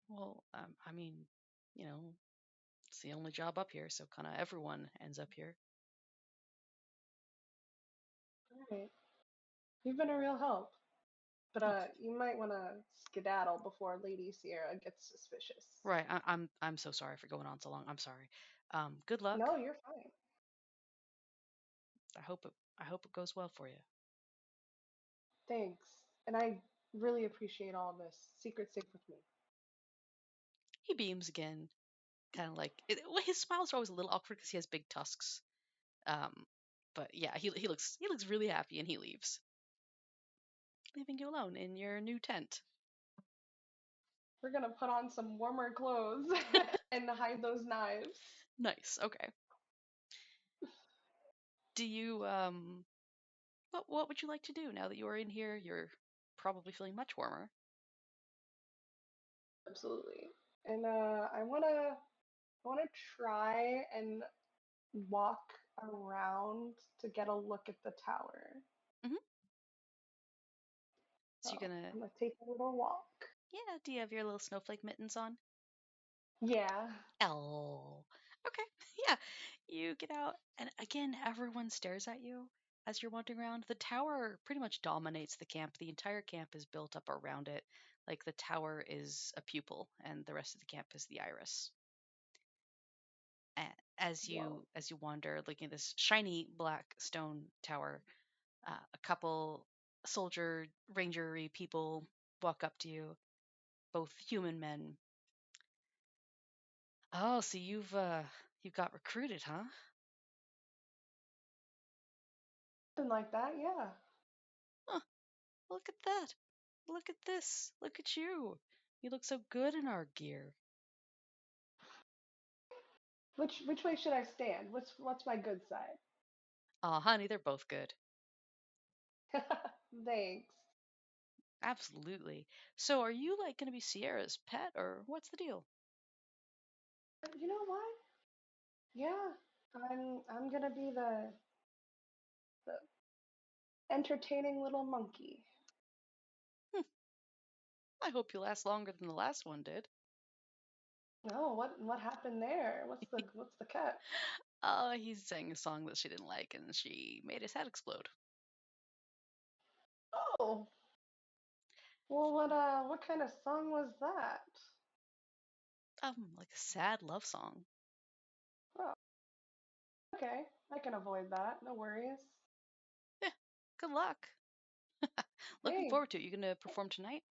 Well, I mean, you know, it's the only job up here, so kind of everyone ends up here. All right. You've been a real help. But Oh, you might want to skedaddle before Lady Sierra gets suspicious. right. I'm so sorry for going on so long. I'm sorry. Good luck. No, you're fine. I hope it goes well for you. Thanks. And I really appreciate all this. Secret safe with me. He beams again, kind of like well, his smiles are always a little awkward because he has big tusks. Um, but yeah, he looks really happy and he leaves. leaving you alone in your new tent. We're gonna put on some warmer clothes and hide those knives. Nice. Okay. Do you what would you like to do now that you are in here? You're probably feeling much warmer. Absolutely. And I wanna try and walk around to get a look at the tower. Hmm. So you're So gonna I'm gonna take a little walk. yeah. Do you have your little snowflake mittens on? Yeah. Oh, okay. Yeah. You get out, and again, everyone stares at you as you're wandering around. The tower pretty much dominates the camp. The entire camp is built up around it. Like the tower is a pupil, and the rest of the camp is the iris. Whoa. As you wander, looking at this shiny black stone tower, a couple soldier rangery people walk up to you, both human men. Oh, so you've got recruited, huh? Something like that, yeah. Huh, look at that. Look at this. Look at you. You look so good in our gear. Which way should I stand? What's my good side? Aw, honey, they're both good. Thanks. Absolutely. So are you like gonna be Sierra's pet or what's the deal? You know what? Yeah. I'm gonna be the entertaining little monkey. Hm, I hope you last longer than the last one did. Oh, what happened there? What's the catch? He sang a song that she didn't like and she made his head explode. Oh, well, what kind of song was that? Like a sad love song. Oh, okay, I can avoid that. No worries. Yeah, good luck. Looking Hey, forward to it. You gonna perform tonight?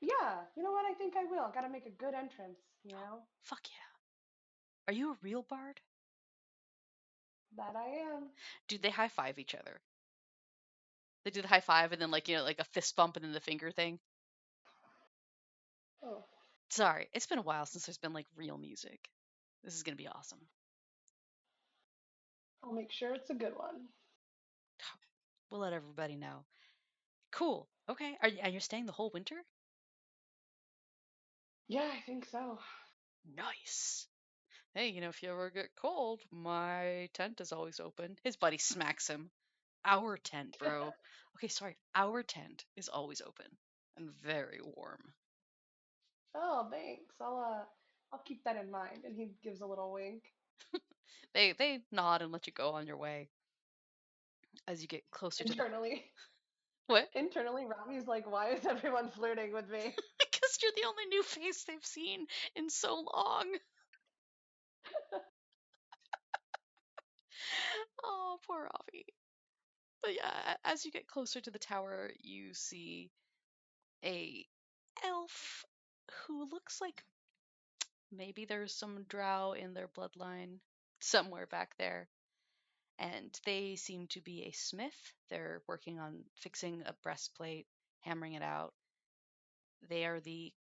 yeah, you know what? I think I will. Gotta make a good entrance, you know? Fuck yeah. Are you a real bard? That I am. Do they high five each other? They do the high five and then like like a fist bump and then the finger thing. Oh, Sorry, it's been a while since there's been like real music. This is gonna be awesome. I'll make sure it's a good one. We'll let everybody know. Cool. Okay. And you're staying the whole winter? Yeah, I think so. Nice. Hey, if you ever get cold, my tent is always open. His buddy smacks him. Our tent, bro. Okay, sorry. Our tent is always open and very warm. Oh, thanks. I'll keep that in mind. And he gives a little wink. They nod and let you go on your way as you get closer to the Internally, what? internally, Ravi's like, why is everyone flirting with me? Because you're the only new face they've seen in so long. Oh, poor Ravi. But yeah, as you get closer to the tower, you see a elf who looks like maybe there's some drow in their bloodline somewhere back there. And they seem to be a smith. They're working on fixing a breastplate, hammering it out. They are the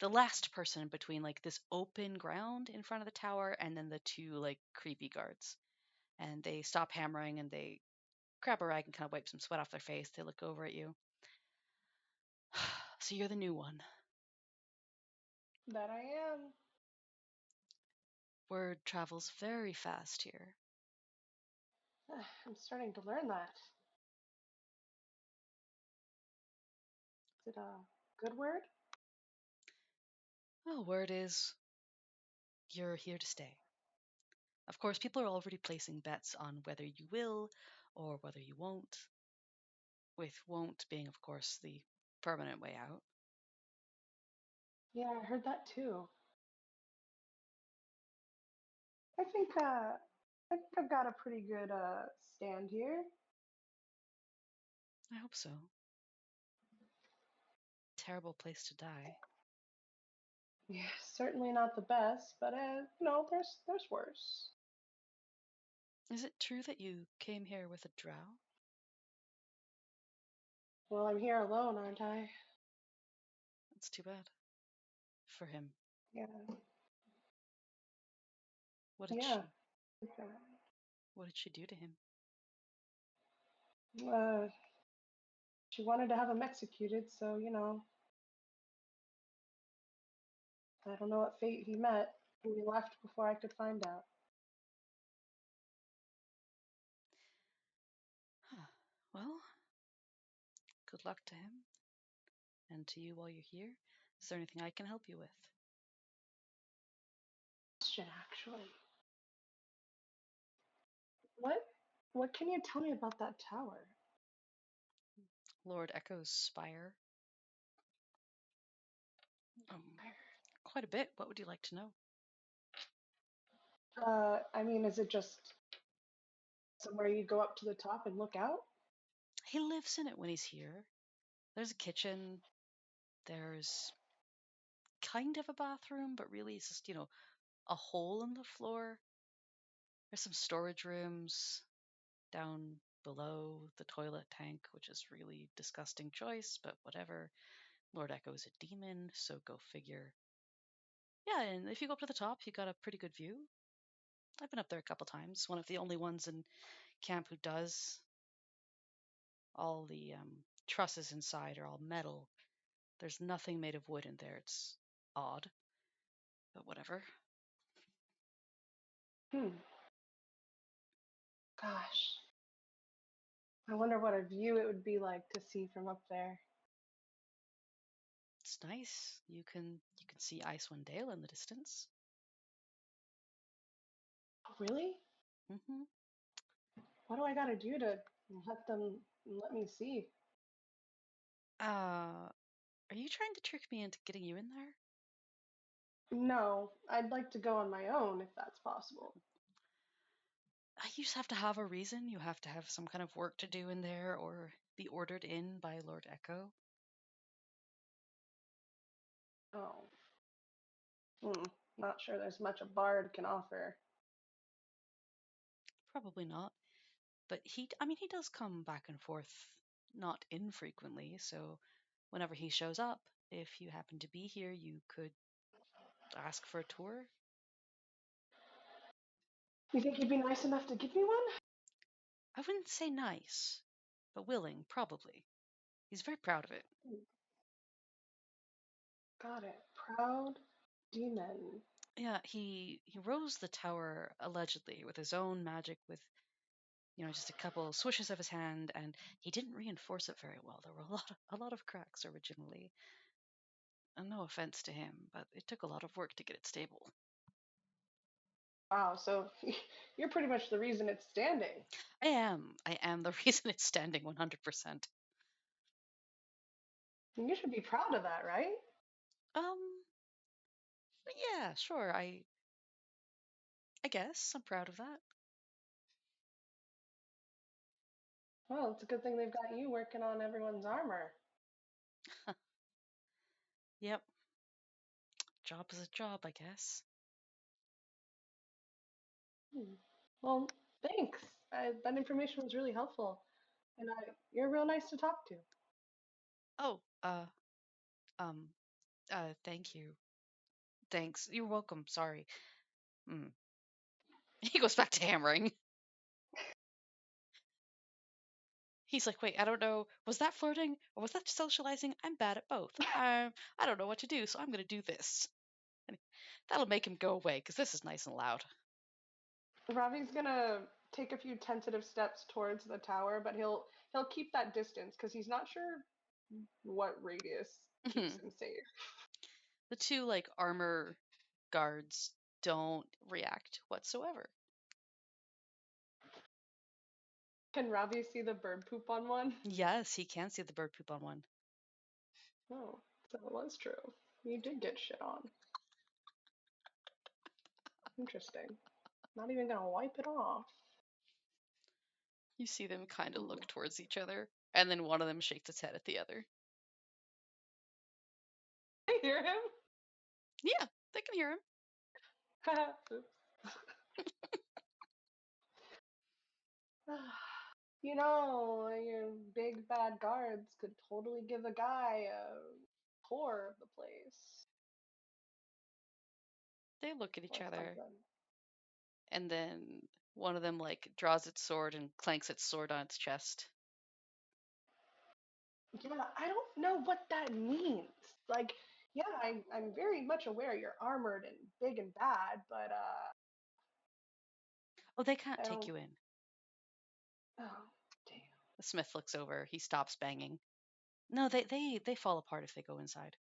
last person between like this open ground in front of the tower and then the two like creepy guards. And they stop hammering and they grab a rag and kind of wipe some sweat off their face. They look over at you. So you're the new one. That I am. Word travels very fast here. I'm starting to learn that. Is it a good word? Well, word is you're here to stay. Of course, people are already placing bets on whether you will or whether you won't, with won't being, of course, the permanent way out. Yeah, I heard that too. I think I've got a pretty good stand here. I hope so. Terrible place to die. Yeah, certainly not the best, but there's worse. Is it true that you came here with a drow? Well, I'm here alone, aren't I? That's too bad for him. Yeah. What did Yeah. she what did she do to him? Uh, she wanted to have him executed, so, I don't know what fate he met. He left before I could find out. Huh. Well, good luck to him and to you while you're here. Is there anything I can help you with? Question, actually. What what can you tell me about that tower? Lord Echo's spire. Quite a bit. What would you like to know? I mean, is it just somewhere you go up to the top and look out? He lives in it when he's here. There's a kitchen. There's kind of a bathroom, but really it's just, a hole in the floor. There's some storage rooms down below the toilet tank, which is really disgusting choice, but whatever. Lord Echo is a demon, so go figure. Yeah, and if you go up to the top, you got a pretty good view. I've been up there a couple times. One of the only ones in camp who does. All the trusses inside are all metal. There's nothing made of wood in there. It's odd, but whatever. Hmm. Gosh. I wonder what a view it would be like to see from up there. It's nice. You can see Icewind Dale in the distance. Oh, really? Hmm. What do I gotta do to let me see? Are you trying to trick me into getting you in there? No, I'd like to go on my own if that's possible. You just have to have a reason. You have to have some kind of work to do in there or be ordered in by Lord Echo. Oh. Hmm. Not sure there's much a bard can offer. Probably not. But he does come back and forth not infrequently. So whenever he shows up, if you happen to be here, you could ask for a tour. You think he'd be nice enough to give me one? I wouldn't say nice, but willing, probably. He's very proud of it. Hmm. Got it. Proud demon. Yeah, he rose the tower allegedly with his own magic, with just a couple swishes of his hand, and he didn't reinforce it very well. There were a lot of cracks originally. And no offense to him, but it took a lot of work to get it stable. Wow, so you're pretty much the reason it's standing. I am the reason it's standing 100%. You should be proud of that, right? Um, yeah, sure. I guess I'm proud of that. Well, it's a good thing they've got you working on everyone's armor. Yep, job is a job, I guess. Hmm. Well, thanks. That information was really helpful, and you're real nice to talk to. Oh, um, thank you. Thanks. You're welcome. Sorry. Mm. He goes back to hammering. He's like, wait, I don't know. Was that flirting or was that socializing? I'm bad at both. I don't know what to do, so I'm going to do this. And that'll make him go away because this is nice and loud. Ravi's gonna take a few tentative steps towards the tower, but he'll keep that distance because he's not sure what radius keeps The him safe. two like armor guards don't react whatsoever. Can Ravi see the bird poop on one? Yes, he can see the bird poop on one. Oh, so it was true. You did get shit on. Interesting. Not even gonna wipe it off. You see them kind of Hmm. look towards each other, and then one of them shakes its head at the other. I hear him. Yeah, they can hear him. Oops. Your big bad guards could totally give a guy a tour of the place They look at each or other, something. and then one of them like draws its sword and clanks its sword on its chest. Yeah, I don't know what that means. Like, yeah, I'm very much aware you're armored and big and bad, but Oh, they can't I take don't. you in. Oh, damn. The smith looks over. He stops banging. No, they fall apart if they go inside.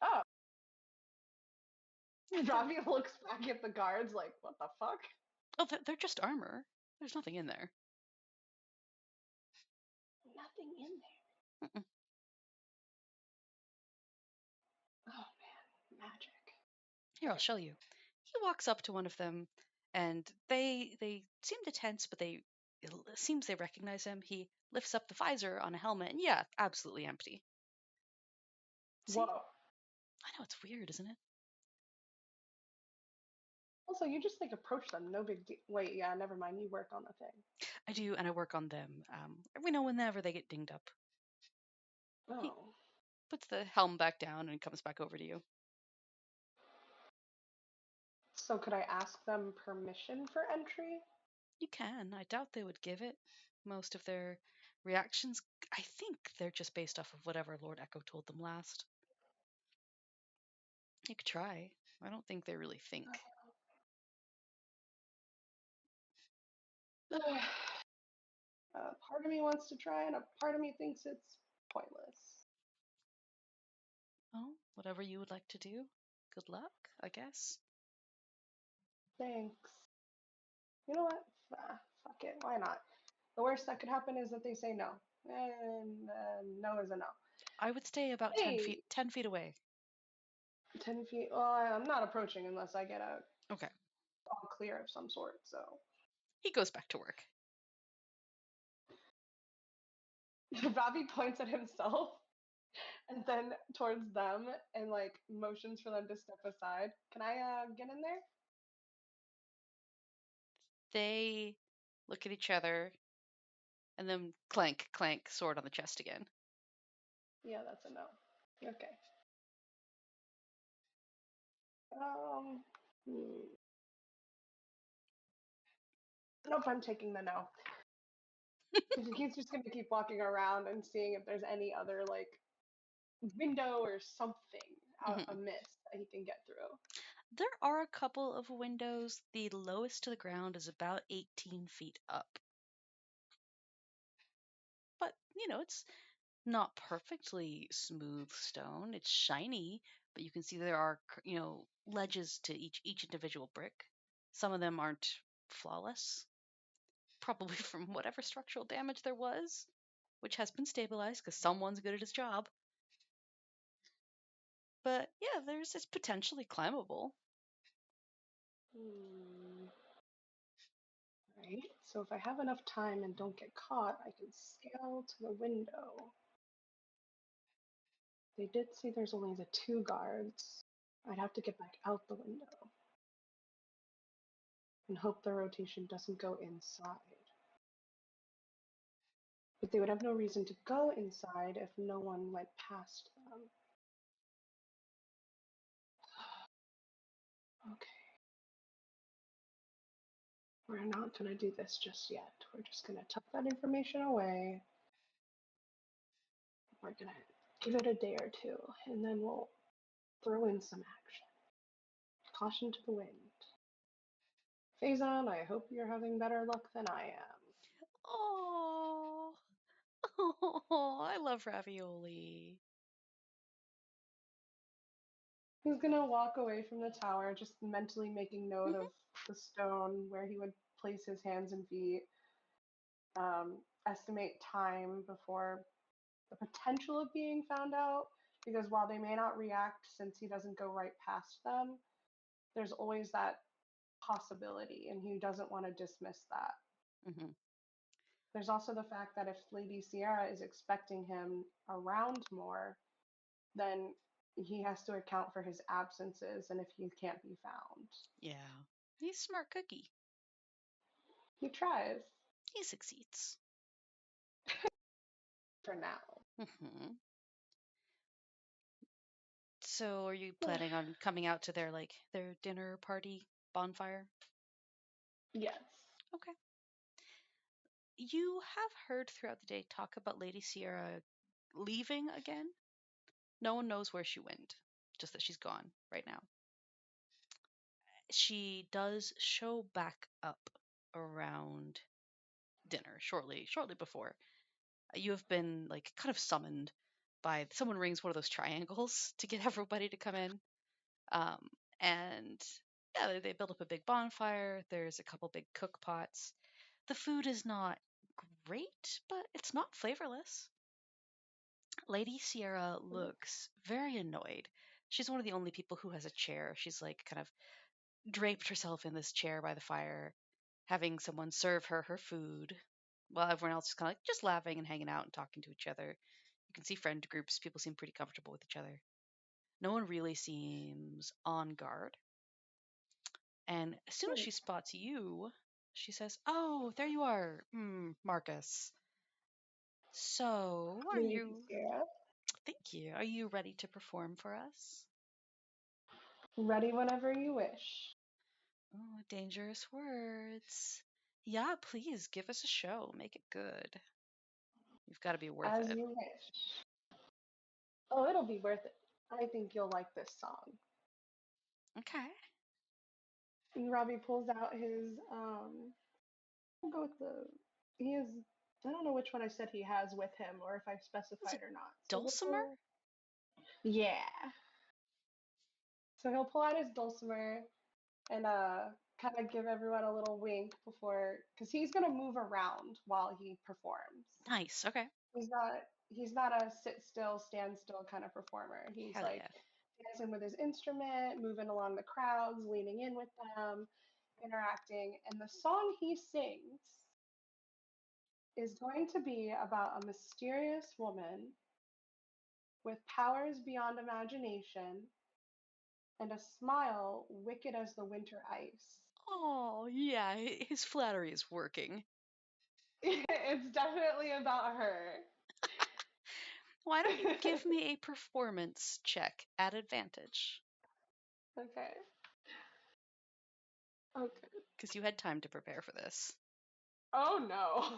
Oh, Yeah, Ravi looks back at the guards like, what the fuck? oh, they're just armor. There's nothing in there. Nothing in there. Mm-mm. Oh man, magic. Here, I'll Okay. show you. He walks up to one of them, and they seem to tense, but it seems they recognize him. He lifts up the visor on a helmet, and yeah, absolutely empty. See, Whoa. I know it's weird, isn't it? Also, you just like approach them, no big deal. Wait, yeah, never mind. You work on the thing. I do, and I work on them. We know whenever they get dinged up. He Oh. puts the helm back down and comes back over to you. So could I ask them permission for entry? You can. I doubt they would give it. Most of their reactions, I think they're just based off of whatever Lord Echo told them last. You could try. I don't think they really think. Part of me wants to try, and a part of me thinks it's pointless. Oh, whatever you would like to do. Good luck, I guess. Thanks. You know what? Fuck it. Why not? The worst that could happen is that they say no, and no is a no. I would stay about 10 feet, Hey, 10 feet away. 10 feet. Well, I'm not approaching unless I get a Okay. all clear of some sort. So He goes back to work. Ravi points at himself and then towards them and like motions for them to step aside. Can I get in there? They look at each other and then clank, clank, sword on the chest again. Yeah, that's a no. Okay. Um. Nope, I'm taking the no. Because he's just gonna keep walking around and seeing if there's any other like window or something out Hmm. amiss that he can get through. There are a couple of windows. The lowest to the ground is about 18 feet up. But, it's not perfectly smooth stone. It's shiny, but you can see there are, ledges to each individual brick. Some of them aren't flawless, probably from whatever structural damage there was, which has been stabilized because someone's good at his job. But yeah, it's potentially climbable. Hmm. Right. So if I have enough time and don't get caught, I can scale to the window. They did say there's only the two guards. I'd have to get back out the window and hope the rotation doesn't go inside. But they would have no reason to go inside if no one went past them. Okay, we're not going to do this just yet. We're just going to tuck that information away. We're going to give it a day or two, and then we'll throw in some action. Caution to the wind. Fae'zan, I hope you're having better luck than I am. Oh, oh, I love ravioli. He's gonna walk away from the tower, just mentally making note of Hmm. the stone where he would place his hands and feet, estimate time before the potential of being found out. Because while they may not react since he doesn't go right past them, there's always that possibility, and he doesn't want to dismiss that. Hmm. There's also the fact that if Lady Sierra is expecting him around more, then he has to account for his absences and if he can't be found. Yeah, he's smart cookie. He tries He succeeds. for now. Hmm. So, are you planning on coming out to their dinner party bonfire? Yes. Okay. You have heard throughout the day talk about Lady Sierra leaving again. No one knows where she went, just that she's gone right now. She does show back up around dinner shortly before. You have been kind of summoned by someone rings one of those triangles to get everybody to come in. Um, and yeah, they build up a big bonfire. There's a couple big cook pots. The food is not great, but it's not flavorless. Lady Sierra looks very annoyed. She's one of the only people who has a chair. She's kind of draped herself in this chair by the fire, having someone serve her food, while everyone else is kind of just laughing and hanging out and talking to each other. You can see friend groups. People seem pretty comfortable with each other. No one really seems on guard. And as soon as Hmm. she spots you, she says, "Oh, there you are, Marcus. So, are Lady you? Sierra. Thank you. Are you ready to perform for us?" Ready whenever you wish. Oh, dangerous words. Yeah, please give us a show. Make it good. You've got to be worth As it. you wish. Oh, it'll be worth it. I think you'll like this song. Okay. And Robbie pulls out his I'll go with the he is I don't know which one I said he has with him or if I It's a specified or not. So we'll dulcimer? go yeah. So he'll pull out his dulcimer and kind of give everyone a little wink before because he's gonna move around while he performs. Nice. Okay. He's not a sit still, stand still kind of performer. He's Hell like yeah. dancing with his instrument, moving along the crowds, leaning in with them, interacting. And the song he sings is going to be about a mysterious woman with powers beyond imagination and a smile wicked as the winter ice. Oh, yeah. His flattery is working. It's definitely about her. Why don't you give me a performance check at advantage? Okay. Okay. Because you had time to prepare for this. Oh no.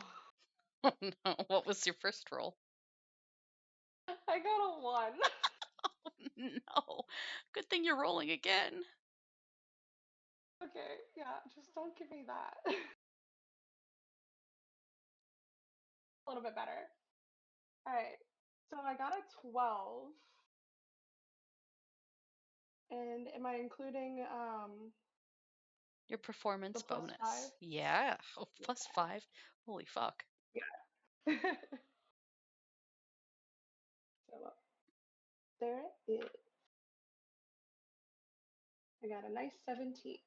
Oh no. What was your first roll? I got a one. No. Good thing you're rolling again. Okay, yeah, just don't give me that. A little bit better. All right. So I got a 12. And am I including Your the performance plus 5? bonus. Yeah. Oh, Yeah. +5. Holy fuck. Yeah. So there it is. I got a nice 17.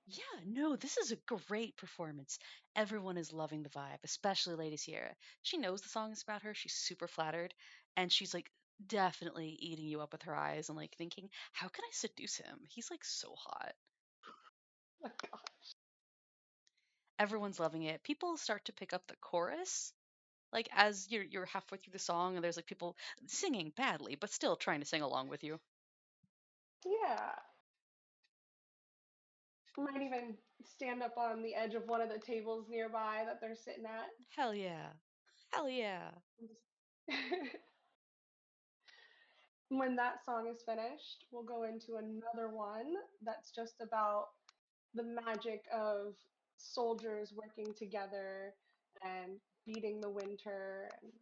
Yeah, no, this is a great performance. Everyone is loving the vibe, especially Lady Sierra. She knows the song is about her. She's super flattered, and she's definitely eating you up with her eyes and thinking, how can I seduce him? He's so hot. Oh, God. Everyone's loving it. People start to pick up the chorus, as you're halfway through the song, and there's people singing badly, but still trying to sing along with you. Yeah. Might even stand up on the edge of one of the tables nearby that they're sitting at. Hell yeah. Hell yeah. When that song is finished, we'll go into another one that's just about the magic of soldiers working together and beating the winter, and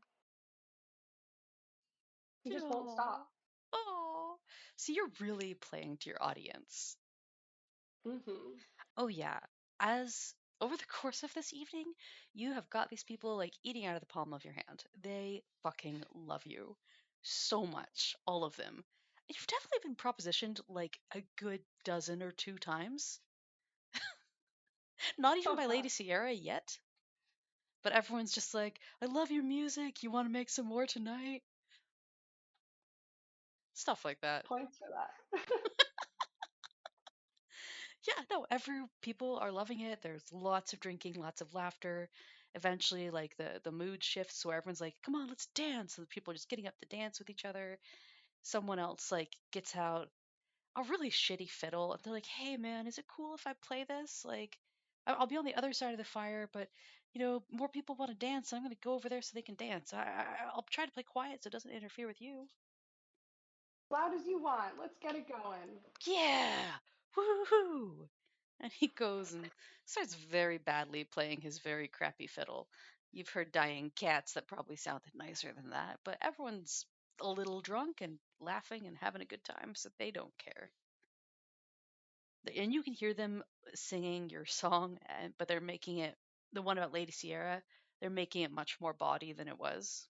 he just won't stop. Oh. Oh. So you're really playing to your audience. Hmm. Oh yeah. As over the course of this evening, you have got these people eating out of the palm of your hand. They fucking love you so much, all of them. You've definitely been propositioned a good dozen or two times. Not even Oh by God, Lady Sierra yet, but everyone's just I love your music. You want to make some more tonight? Stuff like that. points for that. Yeah, no, every people are loving it. There's lots of drinking, lots of laughter. Eventually, like the mood shifts where everyone's like, "Come on, let's dance!" So the people are just getting up to dance with each other. Someone else like gets out a really shitty fiddle, and they're like, "Hey, man, is it cool if I play this? Like, I'll be on the other side of the fire, but more people want to dance. So I'm gonna go over there so they can dance. I'll try to play quiet so it doesn't interfere with you." Loud as you want. Let's get it going. Yeah, woohoo! And he goes and starts very badly playing his very crappy fiddle. You've heard dying cats that probably sounded nicer than that, but everyone's a little drunk and laughing and having a good time, so they don't care. And you can hear them singing your song, but they're making it the one about Lady Sierra. They're making it much more bawdy than it was.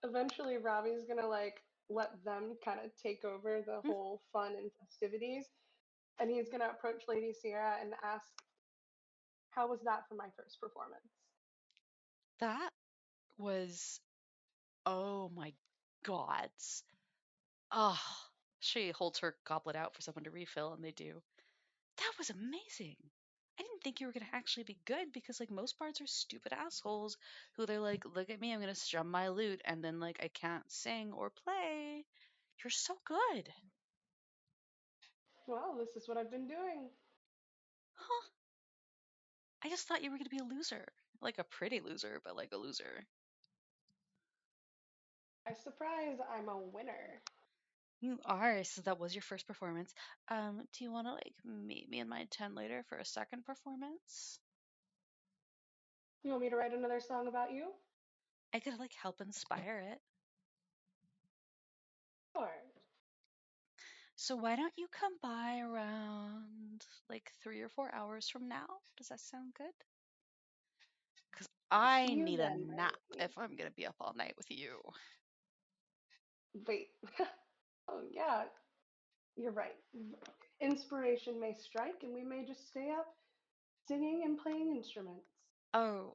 Eventually, Ravi's gonna like let them kind of take over the Hmm, whole fun and festivities, and he's gonna approach Lady Sierra and ask, "How was that for my first performance?" that was, oh my gods. Ah, she holds her goblet out for someone to refill, and they do. That was amazing. I didn't think you were gonna actually be good because like most bards are stupid assholes who they're like, look at me, I'm gonna strum my lute, and then like I can't sing or play. You're so good. Well, this is what I've been doing. Huh. I just thought you were gonna be a loser. Like a pretty loser, but like a loser. I surprise, I'm a winner. You are, so that was your first performance. Do you wanna like meet me in my tent later for a second performance? You want me to write another song about you? I could like help inspire it. Sure. So why don't you come by around like 3 or 4 hours from now? Does that sound good? Because See I you need a then, nap my if I'm gonna be up all night with you. wait. Oh yeah, you're right. Inspiration may strike, and we may just stay up singing and playing instruments. Oh,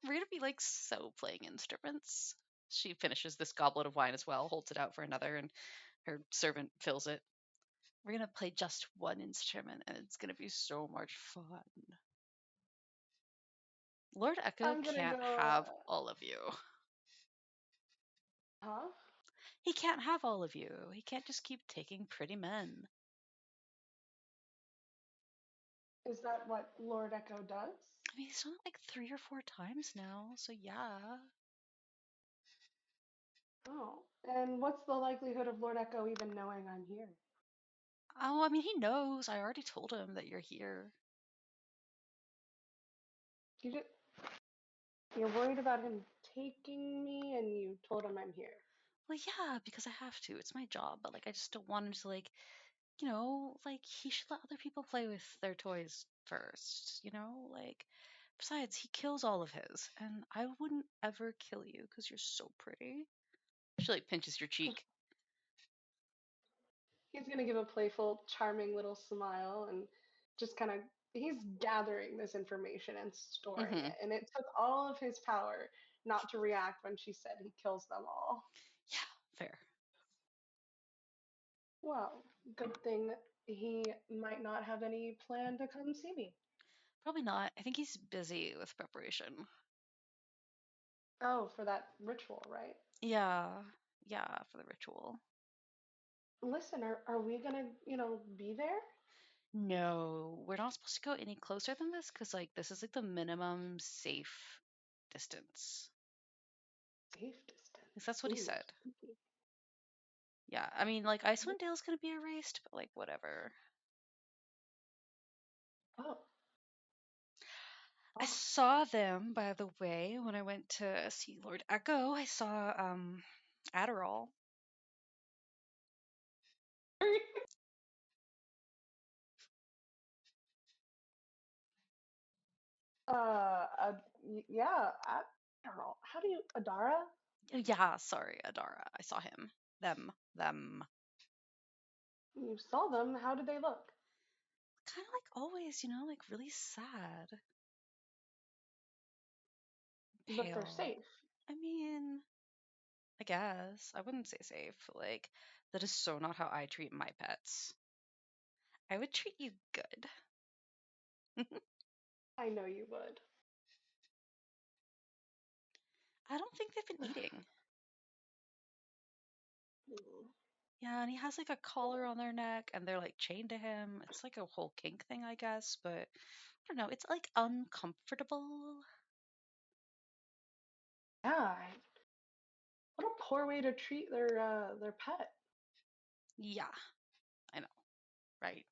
we're gonna be like so playing instruments. She finishes this goblet of wine as well, holds it out for another, and her servant fills it. We're gonna play just one instrument, and it's gonna be so much fun. Lord Echo I'm gonna can't go. have all of you. Huh? He can't have all of you. He can't just keep taking pretty men. Is that what Lord Echo does? I mean, he's done it like 3 or 4 times now, so yeah. Oh, and what's the likelihood of Lord Echo even knowing I'm here? Oh, I mean, he knows. I already told him that you're here. You just, you're worried about him taking me, and you told him I'm here. Well, yeah, because I have to. It's my job, but like, I just don't want him to like, like he should let other people play with their toys first. Like. Besides, he kills all of his, and I wouldn't ever kill you because you're so pretty. She like pinches your cheek. He's gonna give a playful, charming little smile and just kind of. He's gathering this information and storing Mm-hmm. it, and it took all of his power not to react when she said he kills them all. Yeah, fair. Well, good thing he might not have any plan to come see me. Probably not. I think he's busy with preparation. Oh, for that ritual, right? Yeah, yeah, for the ritual. Listen, are we gonna, be there? No, we're not supposed to go any closer than this because, like, this is like the minimum safe distance. Safe 'Cause distance. that's what he Ooh, said. spooky. Yeah, I mean, like, Icewind Dale's gonna be erased, but like, whatever. Oh, I oh. saw them, by the way, when I went to see Lord Echo. I saw Adderall. Yeah, I don't know. How do you, Adara? Yeah, sorry, Adara. I saw him. Them. You saw them. How did they look? Kind of like always, like really sad, But they're pale. safe. I mean, I guess. I wouldn't say safe. Like, that is so not how I treat my pets. I would treat you good. I know you would. I don't think they've been eating. Yeah, and he has like a collar on their neck and they're like chained to him. It's like a whole kink thing, I guess, but I don't know. It's like uncomfortable. Yeah, what a poor way to treat their pet. Yeah, I know, right?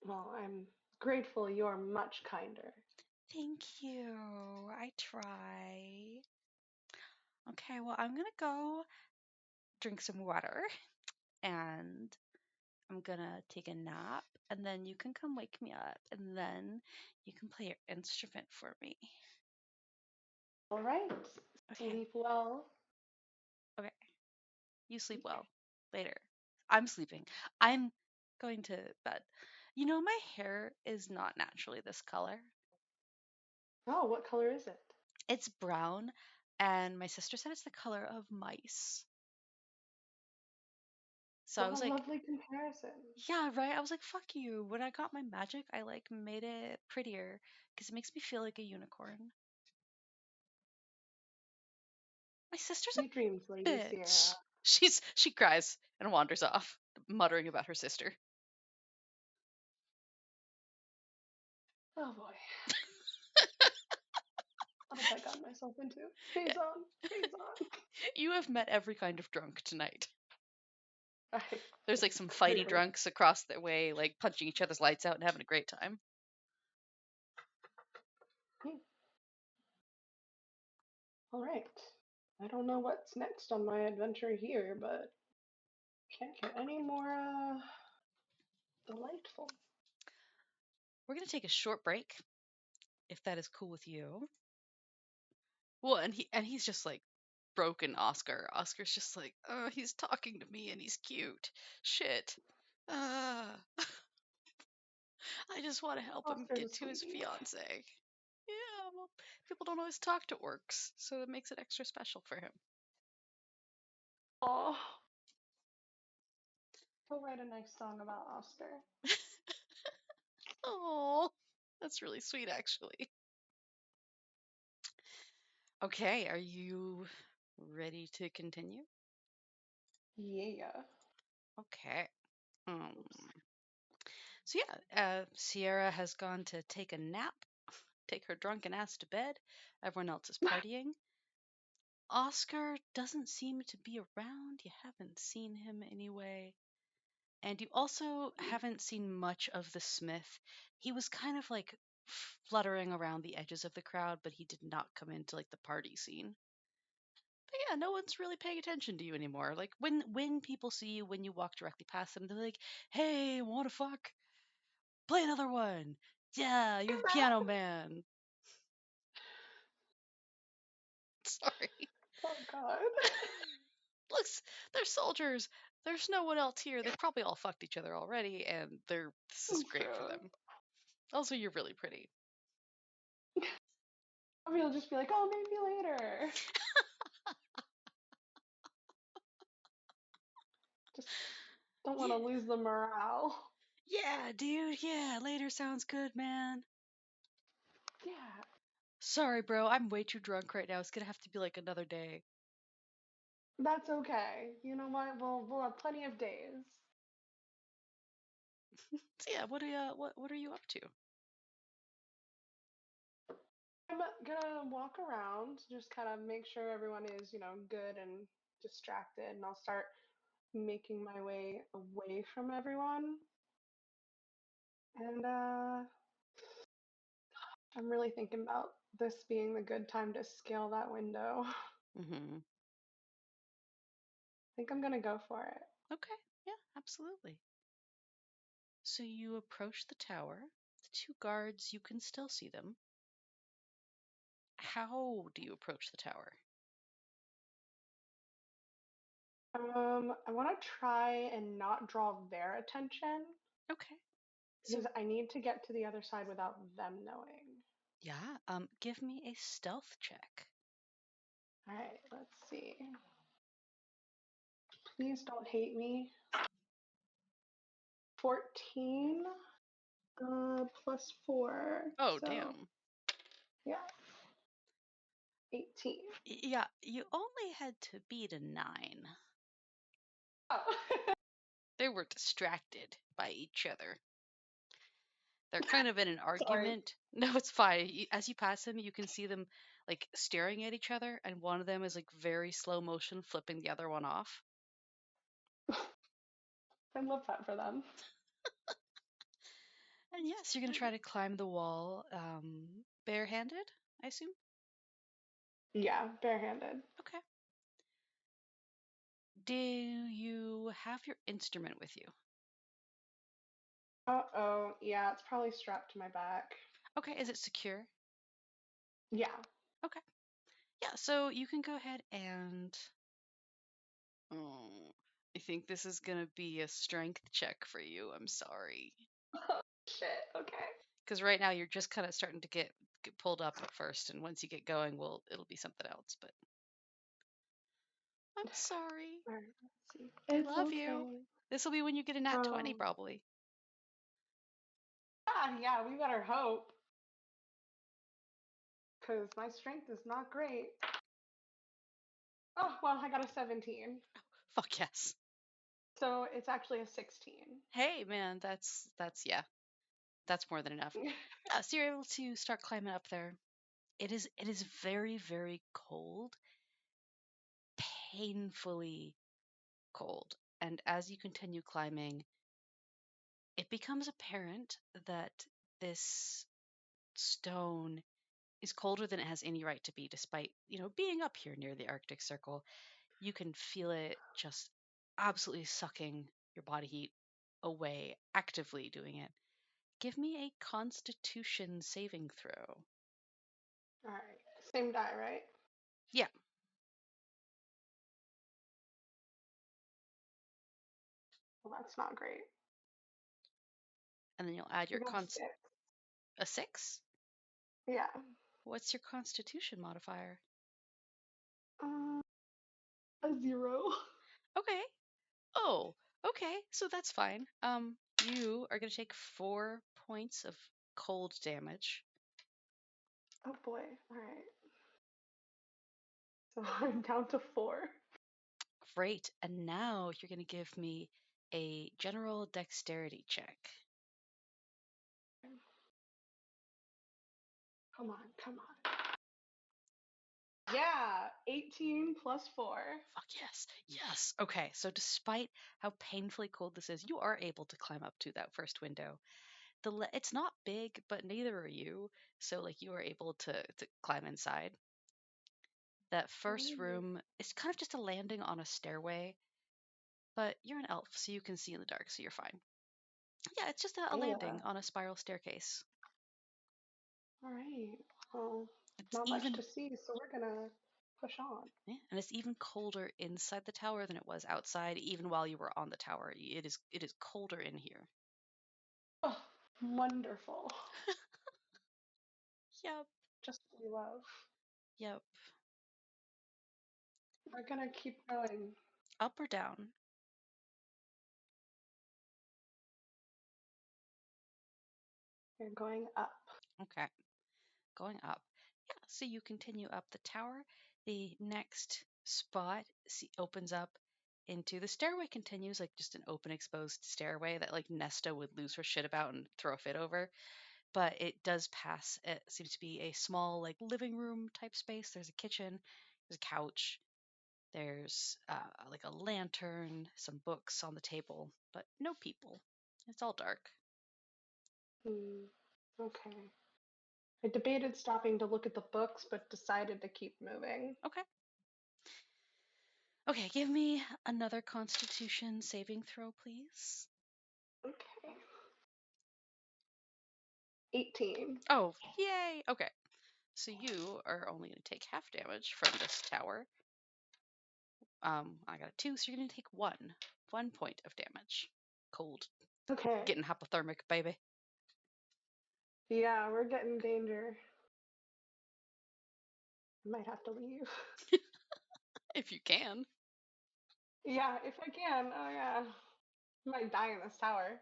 Well, I'm grateful you're much kinder. Thank you. I try. Okay, well, I'm gonna go drink some water and I'm gonna take a nap and then you can come wake me up and then you can play your instrument for me. All right. Okay, Sleep well. okay. You sleep Okay. well. Later. I'm sleeping. I'm going to bed. You know, my hair is not naturally this color. Oh, what color is it? It's brown, and my sister said it's the color of mice. So I What a was like, lovely comparison. yeah, right. I was like, fuck you. When I got my magic, I like made it prettier because it makes me feel like a unicorn. My sister's Sweet dreams, a Lady bitch. Sierra. She cries and wanders off, muttering about her sister. Oh boy. What have I gotten myself into? Fae'zan, Fae'zan. You have met every kind of drunk tonight. I There's like some fighty clearly. drunks across the way, like punching each other's lights out and having a great time. Hmm. All right. I don't know what's next on my adventure here, but can't get any more delightful. We're gonna take a short break, if that is cool with you. Well, and he's just like broken Oscar. Oscar's just like, he's talking to me and he's cute. Shit. Uh, I just want to help him Oscar's a get to his sweetie. fiance. Yeah, well, people don't always talk to orcs, so it makes it extra special for him. Oh, he'll write a nice song about Oscar. Oh, that's really sweet, actually. Okay, are you ready to continue? Yeah. Okay. Um, Oops. so yeah, Sierra has gone to take a nap, take her drunken ass to bed. Everyone else is partying. Oscar doesn't seem to be around. You haven't seen him anyway. And you also haven't seen much of the Smith. He was kind of like fluttering around the edges of the crowd, but he did not come into like the party scene. But yeah, no one's really paying attention to you anymore. Like when people see you when you walk directly past them, they're like, "Hey, wanna fuck? Play another one. Yeah, you're the piano man." Sorry. Oh God. Looks, they're soldiers. There's no one else here. They probably all fucked each other already, and this is great for True. them. Also, you're really pretty. Or he'll just be like, oh, maybe later. Just don't want Yeah, to lose the morale. yeah, dude. Yeah, later sounds good, man. Yeah, Sorry, bro. I'm way too drunk right now. It's gonna have to be like another day. that's okay. You know what? We'll have plenty of days. So yeah, what are you up to? I'm gonna walk around, just kind of make sure everyone is, good and distracted, and I'll start making my way away from everyone. And I'm really thinking about this being the good time to scale that window. I Mm-hmm. think I'm gonna go for it. Okay. Yeah, absolutely. So you approach the tower. The two guards, you can still see them. How do you approach the tower? I want to try and not draw their attention Okay. So because I need to get to the other side without them knowing. yeah, give me a stealth check. All right, let's see. Please don't hate me. 14 plus 4. Oh, So, damn. yeah, 18. Yeah, you only had to beat a 9. Oh, They were distracted by each other. They're kind of in an sorry. argument. No, it's fine. As you pass them, you can see them like staring at each other, and one of them is like very slow motion flipping the other one off. I love that for them. And yes, you're gonna try to climb the wall barehanded, I assume. Yeah, barehanded. Okay. Do you have your instrument with you? Uh-oh. Yeah, it's probably strapped to my back. Okay, is it secure? Yeah. Okay. Yeah, so you can go ahead and. Oh, I think this is gonna be a strength check for you. I'm sorry. Shit. Okay. Because right now you're just kind of starting to get pulled up at first, and once you get going, it'll be something else. But I'm sorry. All right, let's see. I It's love you. okay. This will be when you get a nat 20, Um, probably. yeah, we better hope. Because my strength is not great. Oh, well, I got a 17. Fuck yes. So it's actually a 16. Hey man, that's yeah, that's more than enough. Yeah, so you're able to start climbing up there. It is very very cold, painfully cold, and as you continue climbing, it becomes apparent that this stone is colder than it has any right to be, despite, being up here near the Arctic Circle. You can feel it just absolutely sucking your body heat away, actively doing it. Give me a constitution saving throw. All right. Same die, right? Yeah, Well, that's not great. and then you'll add I your got a 6. a 6. Yeah. What's your constitution modifier? Uh, a 0. Okay. Oh, okay. So that's fine. You are going to take 4 points of cold damage. Oh boy. All right. So I'm down to 4. Great. And now you're going to give me a general dexterity check. Come on. Come on. Yeah. 18 plus 4. Fuck yes. Yes. Okay. So despite how painfully cold this is, you are able to climb up to that first window. It's not big, but neither are you. So like you are able to climb inside. That first Ooh. room is kind of just a landing on a stairway, but you're an elf, so you can see in the dark, so you're fine. Yeah, it's just a Yeah. landing on a spiral staircase. All right. Well, It's not much even to see, so we're gonna push on. Yeah, and it's even colder inside the tower than it was outside, even while you were on the tower. It is colder in here. Oh, wonderful. Yep, Just what we love. yep. We're gonna keep going. Up or down? We're going up. Okay, going up. Yeah, so you continue up the tower. The next spot opens up into the stairway continues like just an open exposed stairway that like Nesta would lose her shit about and throw a fit over. But it does pass. It seems to be a small like living room type space. There's a kitchen, there's a couch, there's like a lantern, some books on the table, but no people. It's all dark. Hmm. Okay. I debated stopping to look at the books, but decided to keep moving. Okay. Okay, give me another constitution saving throw, please. Okay. 18. Oh, yay. Okay. So you are only going to take half damage from this tower. I got a 2, so you're going to take 1 point of damage. Cold. Okay. Getting hypothermic, baby. Yeah, we're getting danger. I might have to leave. if you can. Yeah, if I can. Oh yeah. I might die in this tower.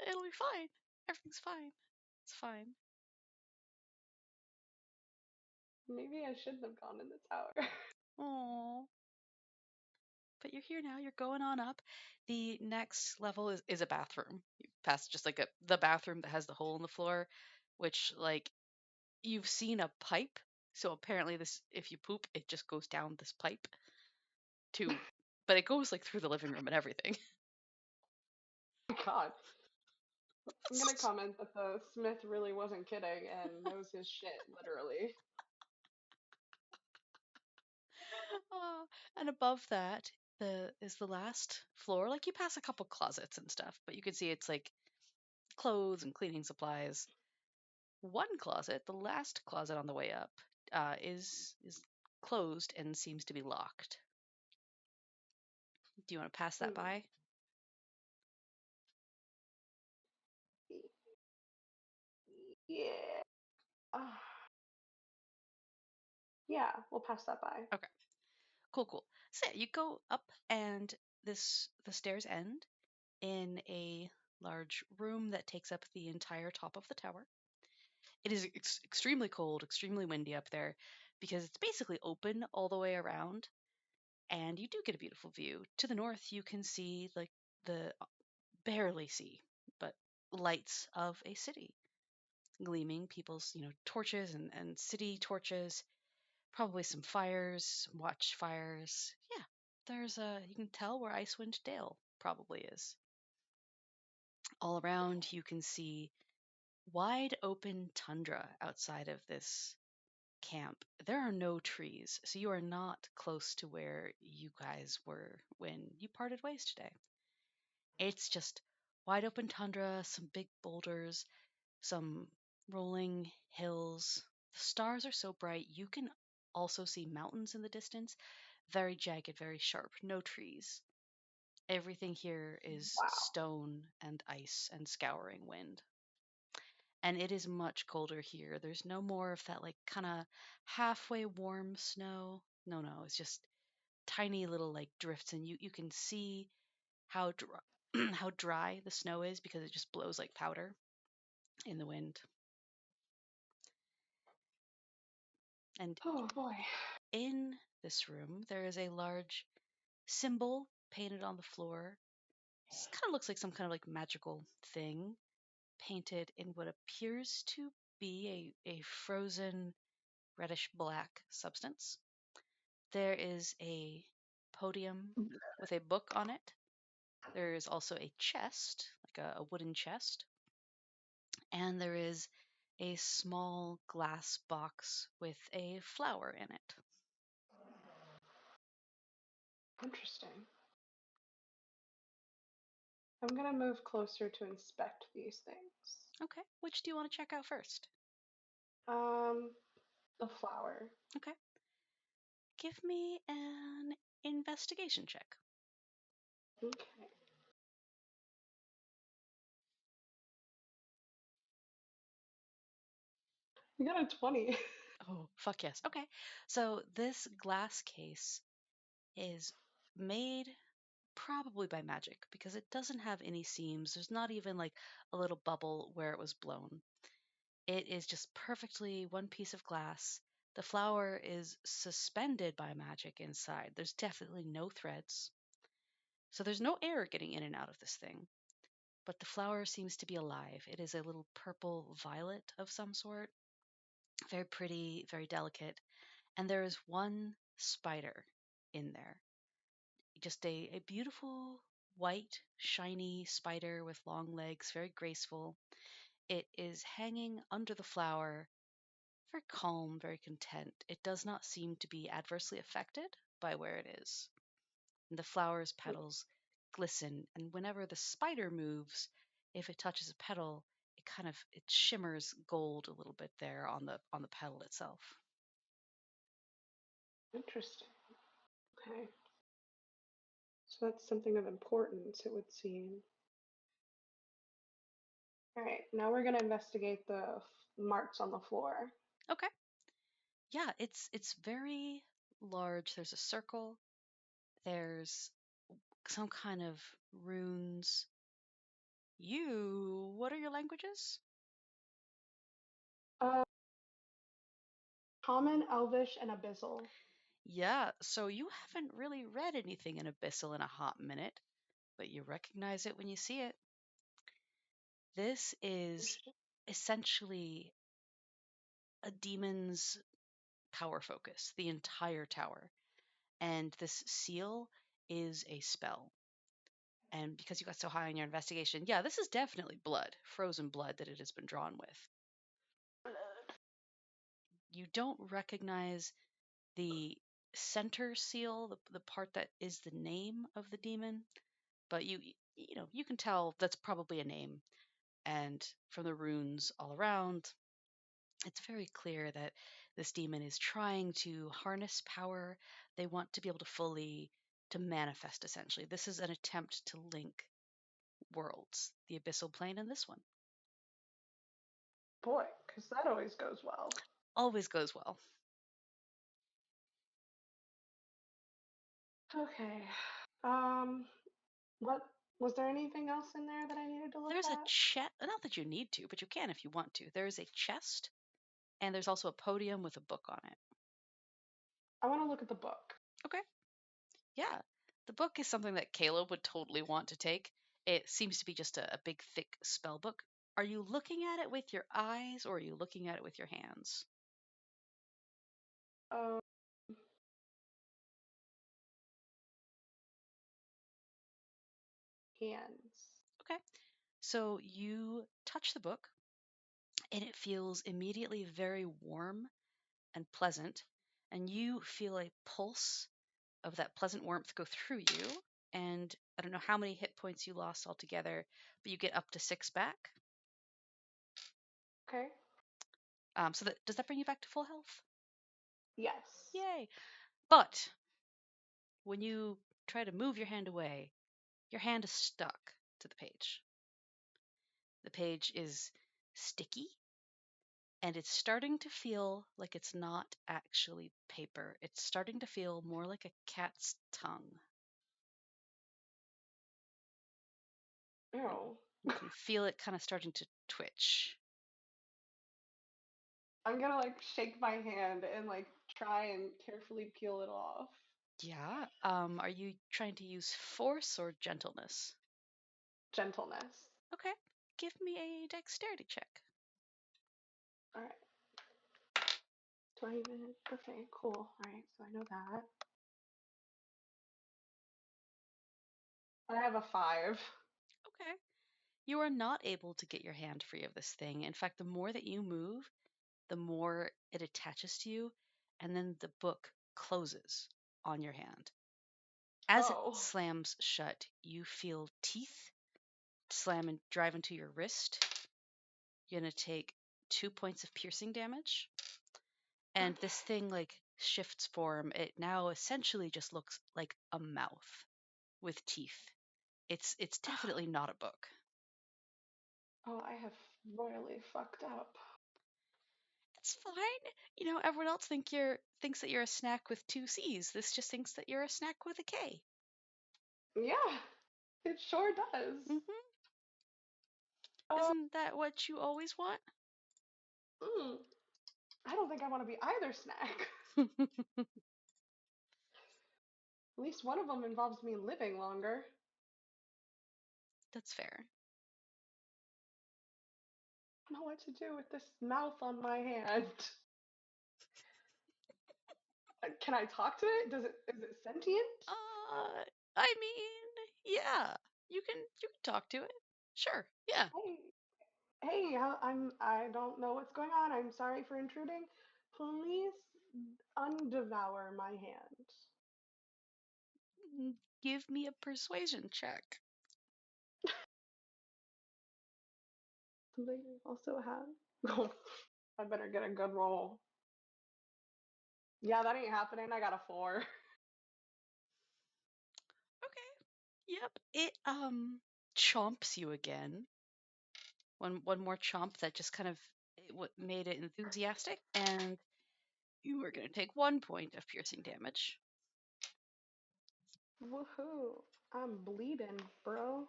It'll be fine. Everything's fine. It's fine. Maybe I shouldn't have gone in the tower. Oh, but you're here now. You're going on up. The next level is a bathroom. You pass just like the bathroom that has the hole in the floor, which like you've seen a pipe. So apparently this if you poop, it just goes down this pipe to but it goes like through the living room and everything. God. I'm gonna comment that the Smith really wasn't kidding and knows his shit, literally. uh, and above that the is the last floor. Like you pass a couple closets and stuff, but you can see it's like clothes and cleaning supplies. One closet, the last closet on the way up, is closed and seems to be locked. Do you want to pass that Hmm. by? Yeah. Ah, yeah, we'll pass that by. Okay, cool, cool. So yeah, you go up, and this the stairs end in a large room that takes up the entire top of the tower. It is extremely cold, extremely windy up there because it's basically open all the way around, and you do get a beautiful view. To the north, you can see like the barely see, but lights of a city gleaming, people's torches and city torches, probably some fires, some watch fires. Yeah, there's a you can tell where Icewind Dale probably is. All around, you can see wide open tundra outside of this camp. There are no trees, so you are not close to where you guys were when you parted ways today. It's just wide open tundra, some big boulders, some rolling hills. The stars are so bright, you can also see mountains in the distance, very jagged, very sharp, no trees. Everything here is Wow. stone and ice and scouring wind. And it is much colder here. There's no more of that like kind of halfway warm snow. No, no, it's just tiny little like drifts, and you can see how dry, how dry the snow is because it just blows like powder in the wind. And Oh boy. in this room, there is a large symbol painted on the floor. This kind of looks like some kind of like magical thing painted in what appears to be a frozen reddish black substance. There is a podium with a book on it. There is also a chest, like a wooden chest, and there is a small glass box with a flower in it. Interesting. I'm gonna move closer to inspect these things. Okay, which do you want to check out first? Um, the flower. Okay, give me an investigation check. Okay. You got a 20. Oh, fuck yes. Okay, so this glass case is made probably by magic because it doesn't have any seams. There's not even like a little bubble where it was blown. It is just perfectly one piece of glass. The flower is suspended by magic inside. There's definitely no threads. So there's no air getting in and out of this thing. But the flower seems to be alive. It is a little purple violet of some sort. Very pretty, very delicate. And there is one spider in there. Just a beautiful, white, shiny spider with long legs, very graceful. It is hanging under the flower, very calm, very content. It does not seem to be adversely affected by where it is. And the flower's petals glisten, and whenever the spider moves, if it touches a petal, it shimmers gold a little bit there on the petal itself. Interesting. Okay. So that's something of importance, it would seem. All right, now we're gonna investigate the marks on the floor. Okay. Yeah, it's very large. There's a circle. There's some kind of runes. What are your languages? Uh, Common, Elvish, and Abyssal. Yeah, so you haven't really read anything in Abyssal in a hot minute, but you recognize it when you see it. This is essentially a demon's power focus, the entire tower. And this seal is a spell. And because you got so high on your investigation, yeah, this is definitely blood, frozen blood that it has been drawn with. You don't recognize the center seal, the part that is the name of the demon, but you can tell that's probably a name. And from the runes all around, it's very clear that this demon is trying to harness power. They want to be able to manifest, essentially. This is an attempt to link worlds, the abyssal plane and this one. Boy, because that always goes well. Always goes well. Okay. Um, what was there anything else in there that I needed to look There's a at? chest, not that you need to, but you can if you want to. There is a chest, and there's also a podium with a book on it. I want to look at the book. Okay. Yeah. The book is something that Caleb would totally want to take. It seems to be just a big, thick spell book. Are you looking at it with your eyes or are you looking at it with your hands? Um, Hands. Okay. So you touch the book and it feels immediately very warm and pleasant. And you feel a pulse of that pleasant warmth go through you. And I don't know how many hit points you lost altogether, but you get up to 6 back. Okay. So does that bring you back to full health? Yes. Yay! But when you try to move your hand away, your hand is stuck to the page. The page is sticky and it's starting to feel like it's not actually paper. It's starting to feel more like a cat's tongue. Ew. You can feel it kind of starting to twitch. I'm gonna like shake my hand and like try and carefully peel it off. Yeah. Are you trying to use force or gentleness? Gentleness. Okay. Give me a dexterity check. All right. Do I even? Okay, cool. All right, so I know that. I have a 5. Okay. You are not able to get your hand free of this thing. In fact, the more that you move, the more it attaches to you, and then the book closes on your hand. As it Oh. slams shut, you feel teeth slam and drive into your wrist. You're going to take 2 points of piercing damage. And Okay. this thing like shifts form. It now essentially just looks like a mouth with teeth. It's definitely not a book. Oh, I have royally fucked up. It's fine. Everyone else thinks that you're a snack with 2 C's. This just thinks that you're a snack with a K. Yeah, it sure does. Mm-hmm. Uh, Isn't that what you always want? mm, I don't think I want to be either snack. At least one of them involves me living longer. That's fair. I don't know what to do with this mouth on my hand. Can I talk to it? Is it sentient? Uh, I mean, yeah, you can talk to it. Sure, yeah. Hey, hey, I don't know what's going on. I'm sorry for intruding. Please undevour my hand. Give me a persuasion check. They also have. Oh, I better get a good roll. Yeah, that ain't happening. I got a 4. Okay. Yep. It chomps you again. One more chomp that just kind of what made it enthusiastic, and You are going to take 1 point of piercing damage. Woohoo! I'm bleeding, bro.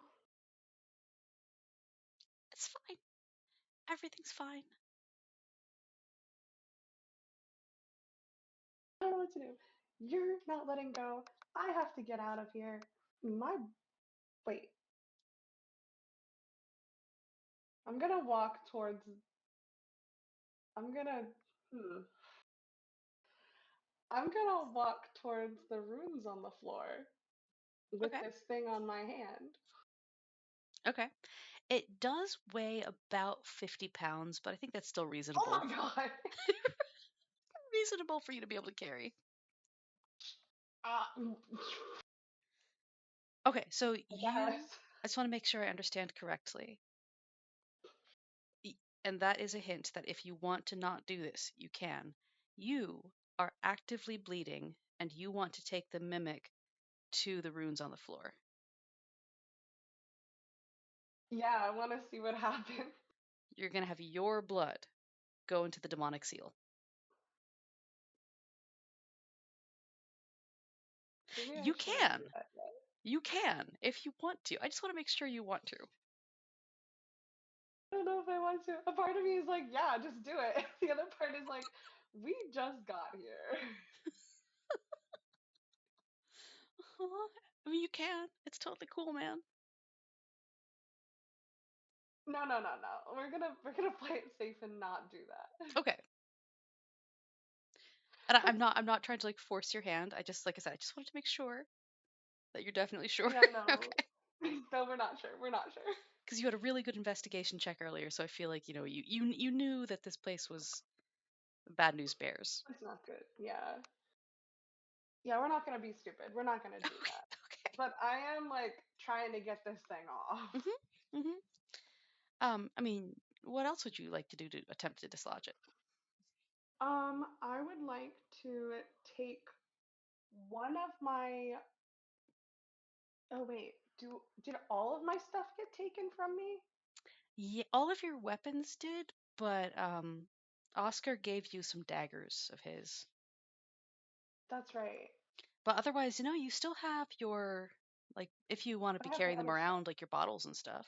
It's fine. Everything's fine. I don't know what to do. You're not letting go. I have to get out of here. My wait. I'm gonna walk towards. I'm gonna. Hmm. I'm gonna walk towards the runes on the floor with Okay. this thing on my hand. Okay. It does weigh about 50 pounds, but I think that's still Oh reasonable. my god! Reasonable for you to be able to carry. Mm, Okay, so I you. guess. I just want to make sure I understand correctly. And that is a hint that if you want to not do this, you can. You are actively bleeding, and you want to take the mimic to the runes on the floor. Yeah, I want to see what happens. You're going to have your blood go into the demonic seal. Maybe I You shouldn't do can. that yet. You can if you want to. I just want to make sure you want to. I don't know if I want to. A part of me is like, yeah, just do it. The other part is like, we just got here. I mean, you can. It's totally cool, man. No, no, no, no. We're gonna play it safe and not do that. Okay. And I'm not trying to like force your hand. I just like I said, I just wanted to make sure that you're definitely sure. Yeah, no. Okay. No, we're not sure. We're not sure. Because you had a really good investigation check earlier, so I feel like you knew that this place was bad news bears. It's not good. Yeah. Yeah, we're not gonna be stupid. We're not gonna do Okay. that. But I am like trying to get this thing off. Okay. Mhm. I mean, what else would you like to do to attempt to dislodge it? I would like to take one of my. Oh wait, did all of my stuff get taken from me? Yeah, all of your weapons did, but Oscar gave you some daggers of his. That's right. But otherwise, you still have your like if you want to But be I have my carrying them other stuff. around like your bottles and stuff.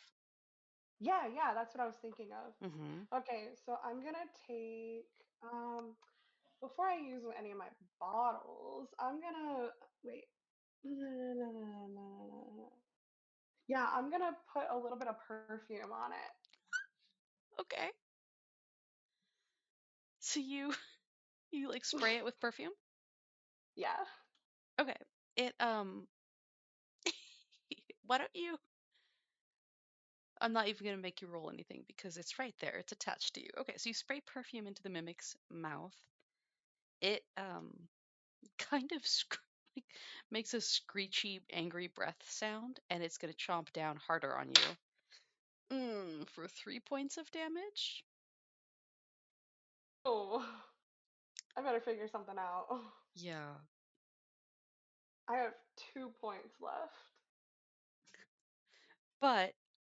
Yeah, yeah, that's what I was thinking of. Mhm. Okay, so I'm gonna take before I use any of my bottles, I'm gonna wait. Yeah, I'm gonna put a little bit of perfume on it. Okay. So you you like spray it with perfume? Yeah. Okay. It why don't you I'm not even going to make you roll anything because it's right there. It's attached to you. Okay, so you spray perfume into the mimic's mouth. It kind of like, makes a screechy, angry breath sound, and it's going to chomp down harder on you. For 3 points of damage. Oh, I better figure something out. Yeah, I have 2 points left. but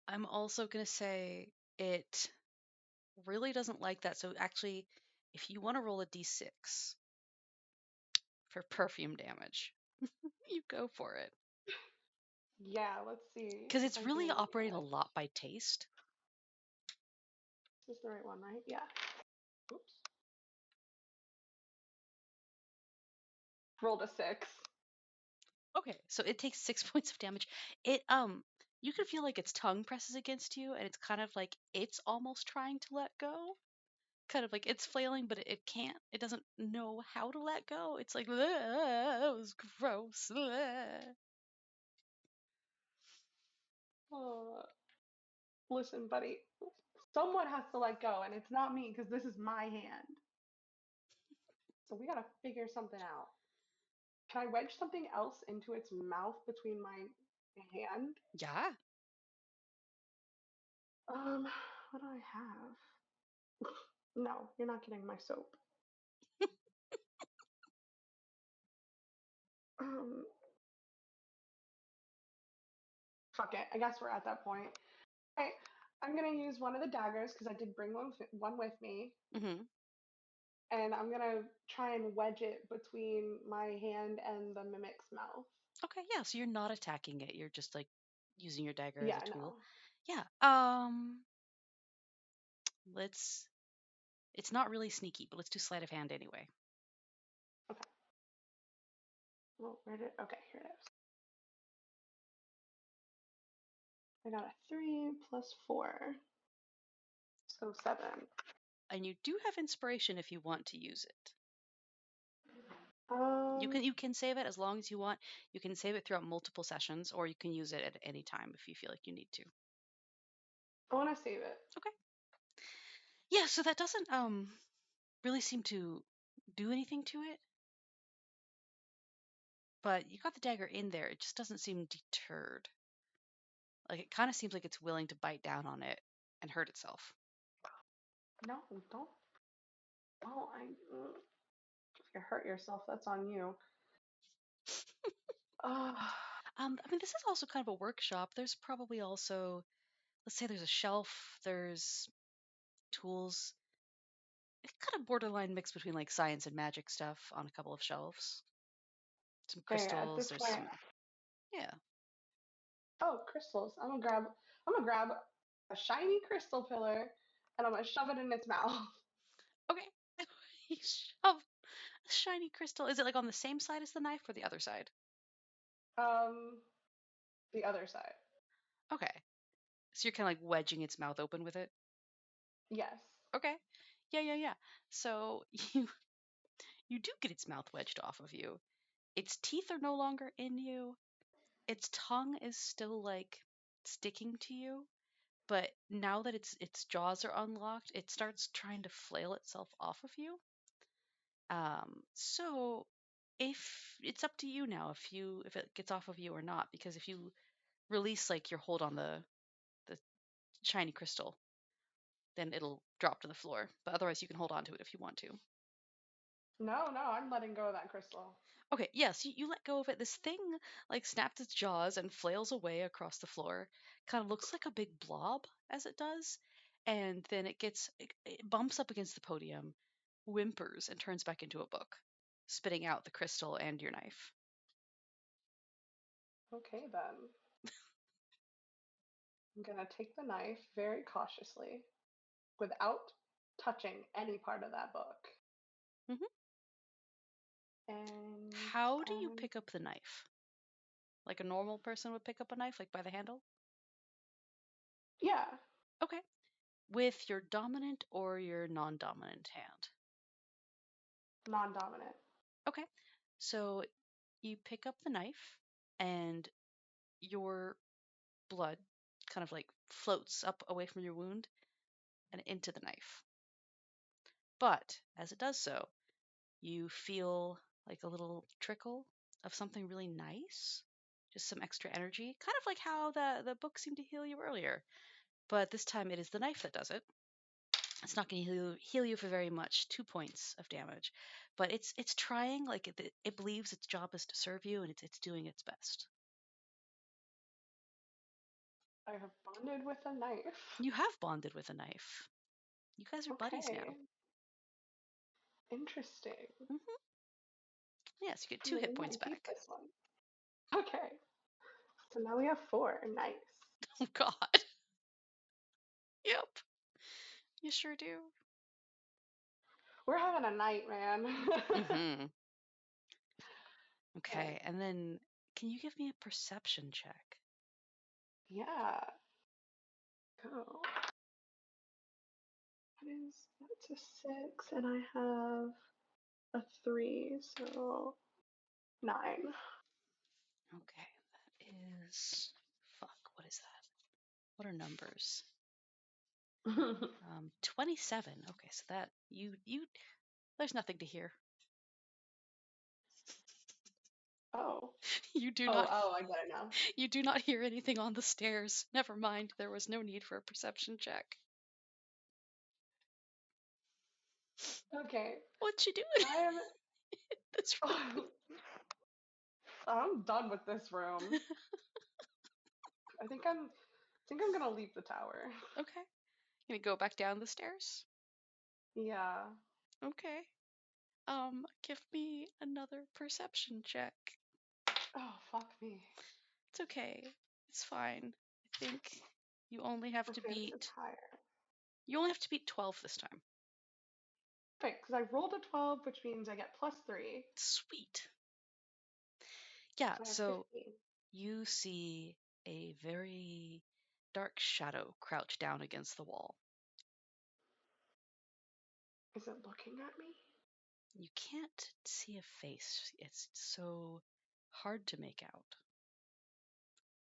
I'm also going to say it really doesn't like that. So actually, if you want to roll a d6 for perfume damage, you go for it. Yeah, let's see Because if it's I really can. operating a lot by taste. Is this the right one, right? Yeah. Oops. Rolled a 6. Okay, so it takes 6 points of damage. It you can feel like its tongue presses against you, and it's kind of like it's almost trying to let go. Kind of like it's flailing, but it can't. It doesn't know how to let go. It's like, that was gross. Oh, listen, buddy. Someone has to let go, and it's not me because this is my hand. So we gotta figure something out. Can I wedge something else into its mouth between my hand? Yeah. What do I have? No, you're not getting my soap. Um, fuck it. I guess we're at that point. Okay, I'm gonna use one of the daggers because I did bring one with me. Hmm. and I'm gonna try and wedge it between my hand and the mimic's mouth. Okay, yeah, so you're not attacking it. You're just like using your dagger as a Yeah, tool. no. Yeah. Let's it's not really sneaky, but let's do sleight of hand anyway. Okay. Well, where did? Okay, here it is. I got a 3 + 4, so 7. And you do have inspiration if you want to use it. Um, You can save it as long as you want. You can save it throughout multiple sessions, or you can use it at any time if you feel like you need to. I want to save it. Okay. Yeah, so that doesn't really seem to do anything to it. But you got the dagger in there. It just doesn't seem deterred. Like it kind of seems like it's willing to bite down on it and hurt itself. No, don't. Oh, if you hurt yourself, that's on you. Uh, I mean, this is also kind of a workshop. There's probably also, let's say there's a shelf, there's tools. It's kind of borderline mix between like science and magic stuff on a couple of shelves. Some okay, at crystals, this there's point, some, yeah. oh, crystals. I'm gonna grab a shiny crystal pillar, and I'm gonna shove it in its mouth. Okay. You shove a shiny crystal. Is it like on the same side as the knife or the other side? Um, the other side. Okay. So you're kind of like wedging its mouth open with it? Yes. Okay. Yeah, yeah, yeah. So you do get its mouth wedged off of you. Its teeth are no longer in you. Its tongue is still like sticking to you, but now that its jaws are unlocked, it starts trying to flail itself off of you. So if it's up to you now if it gets off of you or not, because if you release like your hold on the shiny crystal, then it'll drop to the floor. But otherwise you can hold on to it if you want to. No, no, I'm letting go of that crystal. Okay, yes, you let go of it. This thing like snaps its jaws and flails away across the floor. Kind of looks like a big blob as it does, and then it bumps up against the podium, whimpers, and turns back into a book, spitting out the crystal and your knife. Okay, then. I'm gonna take the knife very cautiously without touching any part of that book. Hmm. And How do you pick up the knife? Like a normal person would pick up a knife, like by the handle? yeah, Okay. With your dominant or your non-dominant hand? non-dominant. Okay. So you pick up the knife and your blood kind of like floats up away from your wound and into the knife. But as it does so, you feel like a little trickle of something really nice, just some extra energy, kind of like how the book seemed to heal you earlier. But this time it is the knife that does it. It's not going to heal you for very much, 2 points of damage, but it's trying. Like it believes its job is to serve you, and it's doing its best. I have bonded with a knife. You have bonded with a knife. You guys are buddies now. Okay, interesting. Hmm. Yes, you get I 2 hit really points might keep back. this one. Okay, so now we have 4. Nice. Oh God. Yep. You sure do. We're having a night, man. Mm-hmm. Okay, Okay, and then can you give me a perception check? yeah. Go. That's a 6, and I have a 3, so 9. Okay, that is fuck. What is that? What are numbers? 27. Okay, so that you there's nothing to hear. Oh. You do Oh, not oh, I get it now. you do not hear anything on the stairs. Never mind. There was no need for a perception check. Okay. What you doing I am in this room? I'm done with this room. I think I'm gonna leave the tower. Okay. You gonna go back down the stairs? Yeah. Okay. Give me another perception check. Oh, fuck me. It's okay. It's fine. I think you only have to Okay, this is beat. higher. You only have to beat 12 this time. Right, because I rolled a 12, which means I get +3. Sweet. Yeah, So I have so 15. you see a very dark shadow crouch down against the wall. Is it looking at me? You can't see a face. It's so hard to make out.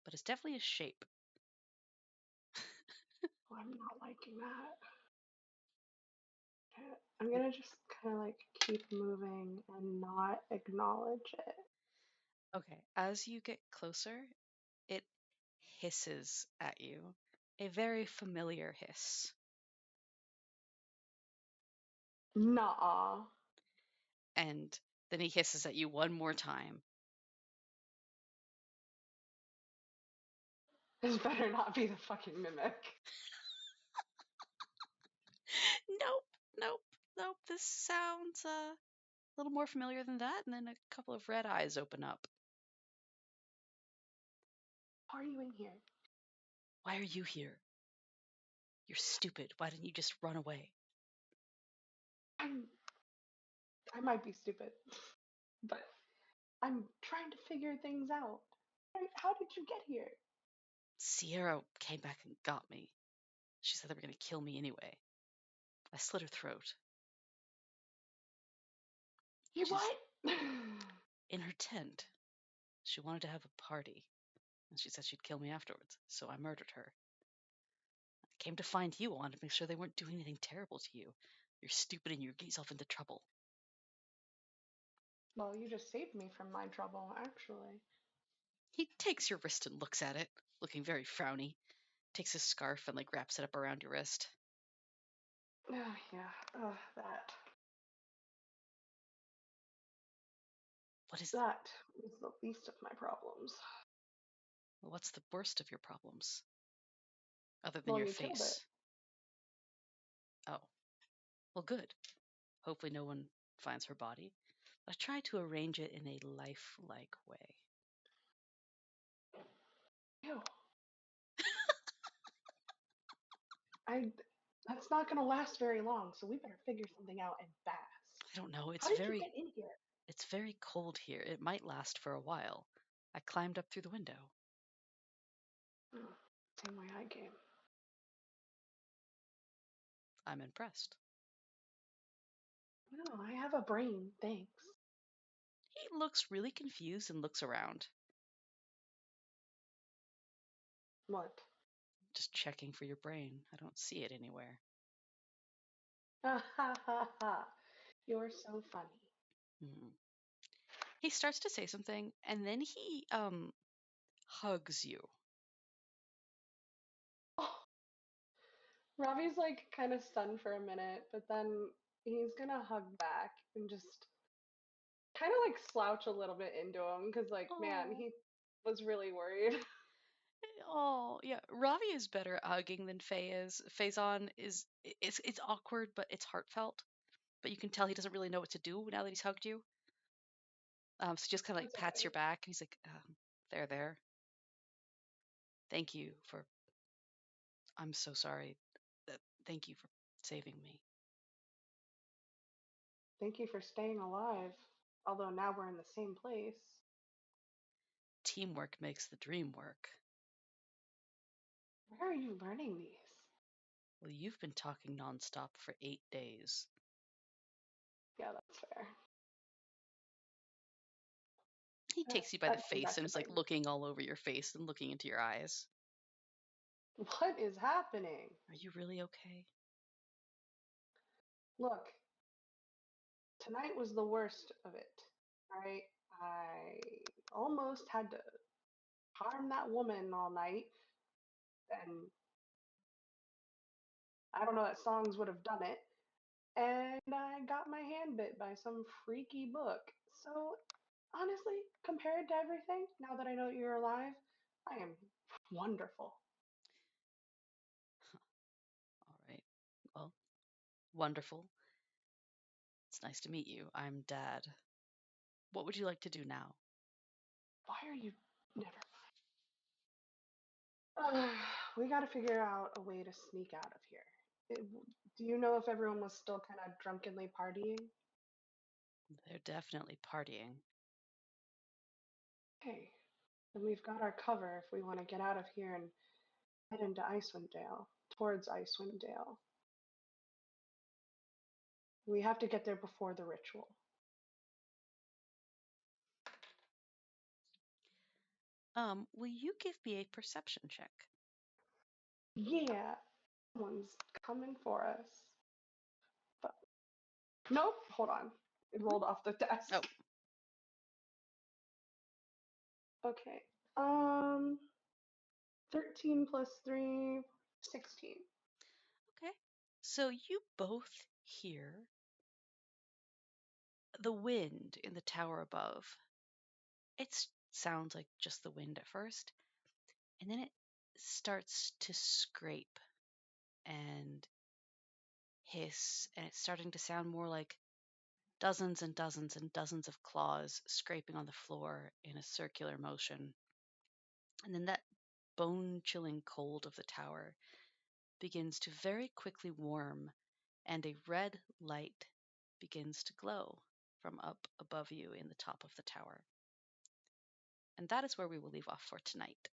But it's definitely a shape. Oh, I'm not liking that. Okay, I'm gonna just kind of like keep moving and not acknowledge it. Okay, as you get closer, it hisses at you. A very familiar hiss. Nuh-uh. And then he hisses at you one more time. This better not be the fucking mimic. Nope, nope, nope. This sounds a little more familiar than that. And then a couple of red eyes open up. How are you in here? Why are you here? You're stupid. Why didn't you just run away? I'm. I might be stupid, but I'm trying to figure things out. How did you get here? Sierra came back and got me. She said they were going to kill me anyway. I slit her throat. You She's what? in her tent. She wanted to have a party, and she said she'd kill me afterwards, so I murdered her. I came to find you. I wanted to make sure they weren't doing anything terrible to you. You're stupid and you get yourself into trouble. Well, you just saved me from my trouble, actually. He takes your wrist and looks at it, looking very frowny. Takes his scarf and like wraps it up around your wrist. Yeah, that. What is That is the least of my problems. what's the worst of your problems? Other than Well, your you killed it. face. Oh, well, good. Hopefully no one finds her body. I try to arrange it in a lifelike way. Ew. I. That's not gonna last very long, so we better figure something out and fast. I don't know. How did you get in here? It's very cold here. It might last for a while. I climbed up through the window. Oh, same way I came. I'm impressed. No, I have a brain, thanks. He looks really confused and looks around, What? just checking for your brain. I don't see it anywhere. Ha ha ha ha. You're so funny. Hmm. He starts to say something, and then he hugs you. Oh, Ravi's like kind of stunned for a minute, but then he's gonna hug back and just kind of like slouch a little bit into him because, like, man, Oh, he was really worried. oh, yeah. Ravi is better at hugging than Faye is. Fae'zan is it's awkward, but it's heartfelt. But you can tell he doesn't really know what to do now that he's hugged you. So he just kind of like That's pats your okay. back, and he's like, there. Thank you for. I'm so sorry. Thank you for saving me." Thank you for staying alive. Although now we're in the same place. Teamwork makes the dream work. Where are you learning these? Well, you've been talking nonstop for 8 days. Yeah, that's fair. He takes you by the That came face back and to is like bite me. looking all over your face and looking into your eyes. What is happening? Are you really okay? Look, tonight was the worst of it. Right? I almost had to harm that woman all night, and I don't know that songs would have done it. And I got my hand bit by some freaky book. So honestly, compared to everything, now that I know you're alive, I am wonderful. All right. Well, wonderful. It's nice to meet you. I'm Dad. What would you like to do now? Why are you? Never mind. We got to figure out a way to sneak out of here. It, do you know if everyone was still kind of drunkenly partying? They're definitely partying. Hey, then we've got our cover if we want to get out of here and head into Icewind Dale, towards Icewind Dale. We have to get there before the ritual. Will you give me a perception check? Yeah, someone's coming for us. But nope, hold on. It rolled off the Oh, desk. Okay. 13 plus 3, 16. okay. So you both hear the wind in the tower above. It sounds like just the wind at first, and then it starts to scrape and hiss, and it's starting to sound more like dozens and dozens and dozens of claws scraping on the floor in a circular motion. And then that bone chilling cold of the tower begins to very quickly warm, and a red light begins to glow from up above you in the top of the tower. And that is where we will leave off for tonight.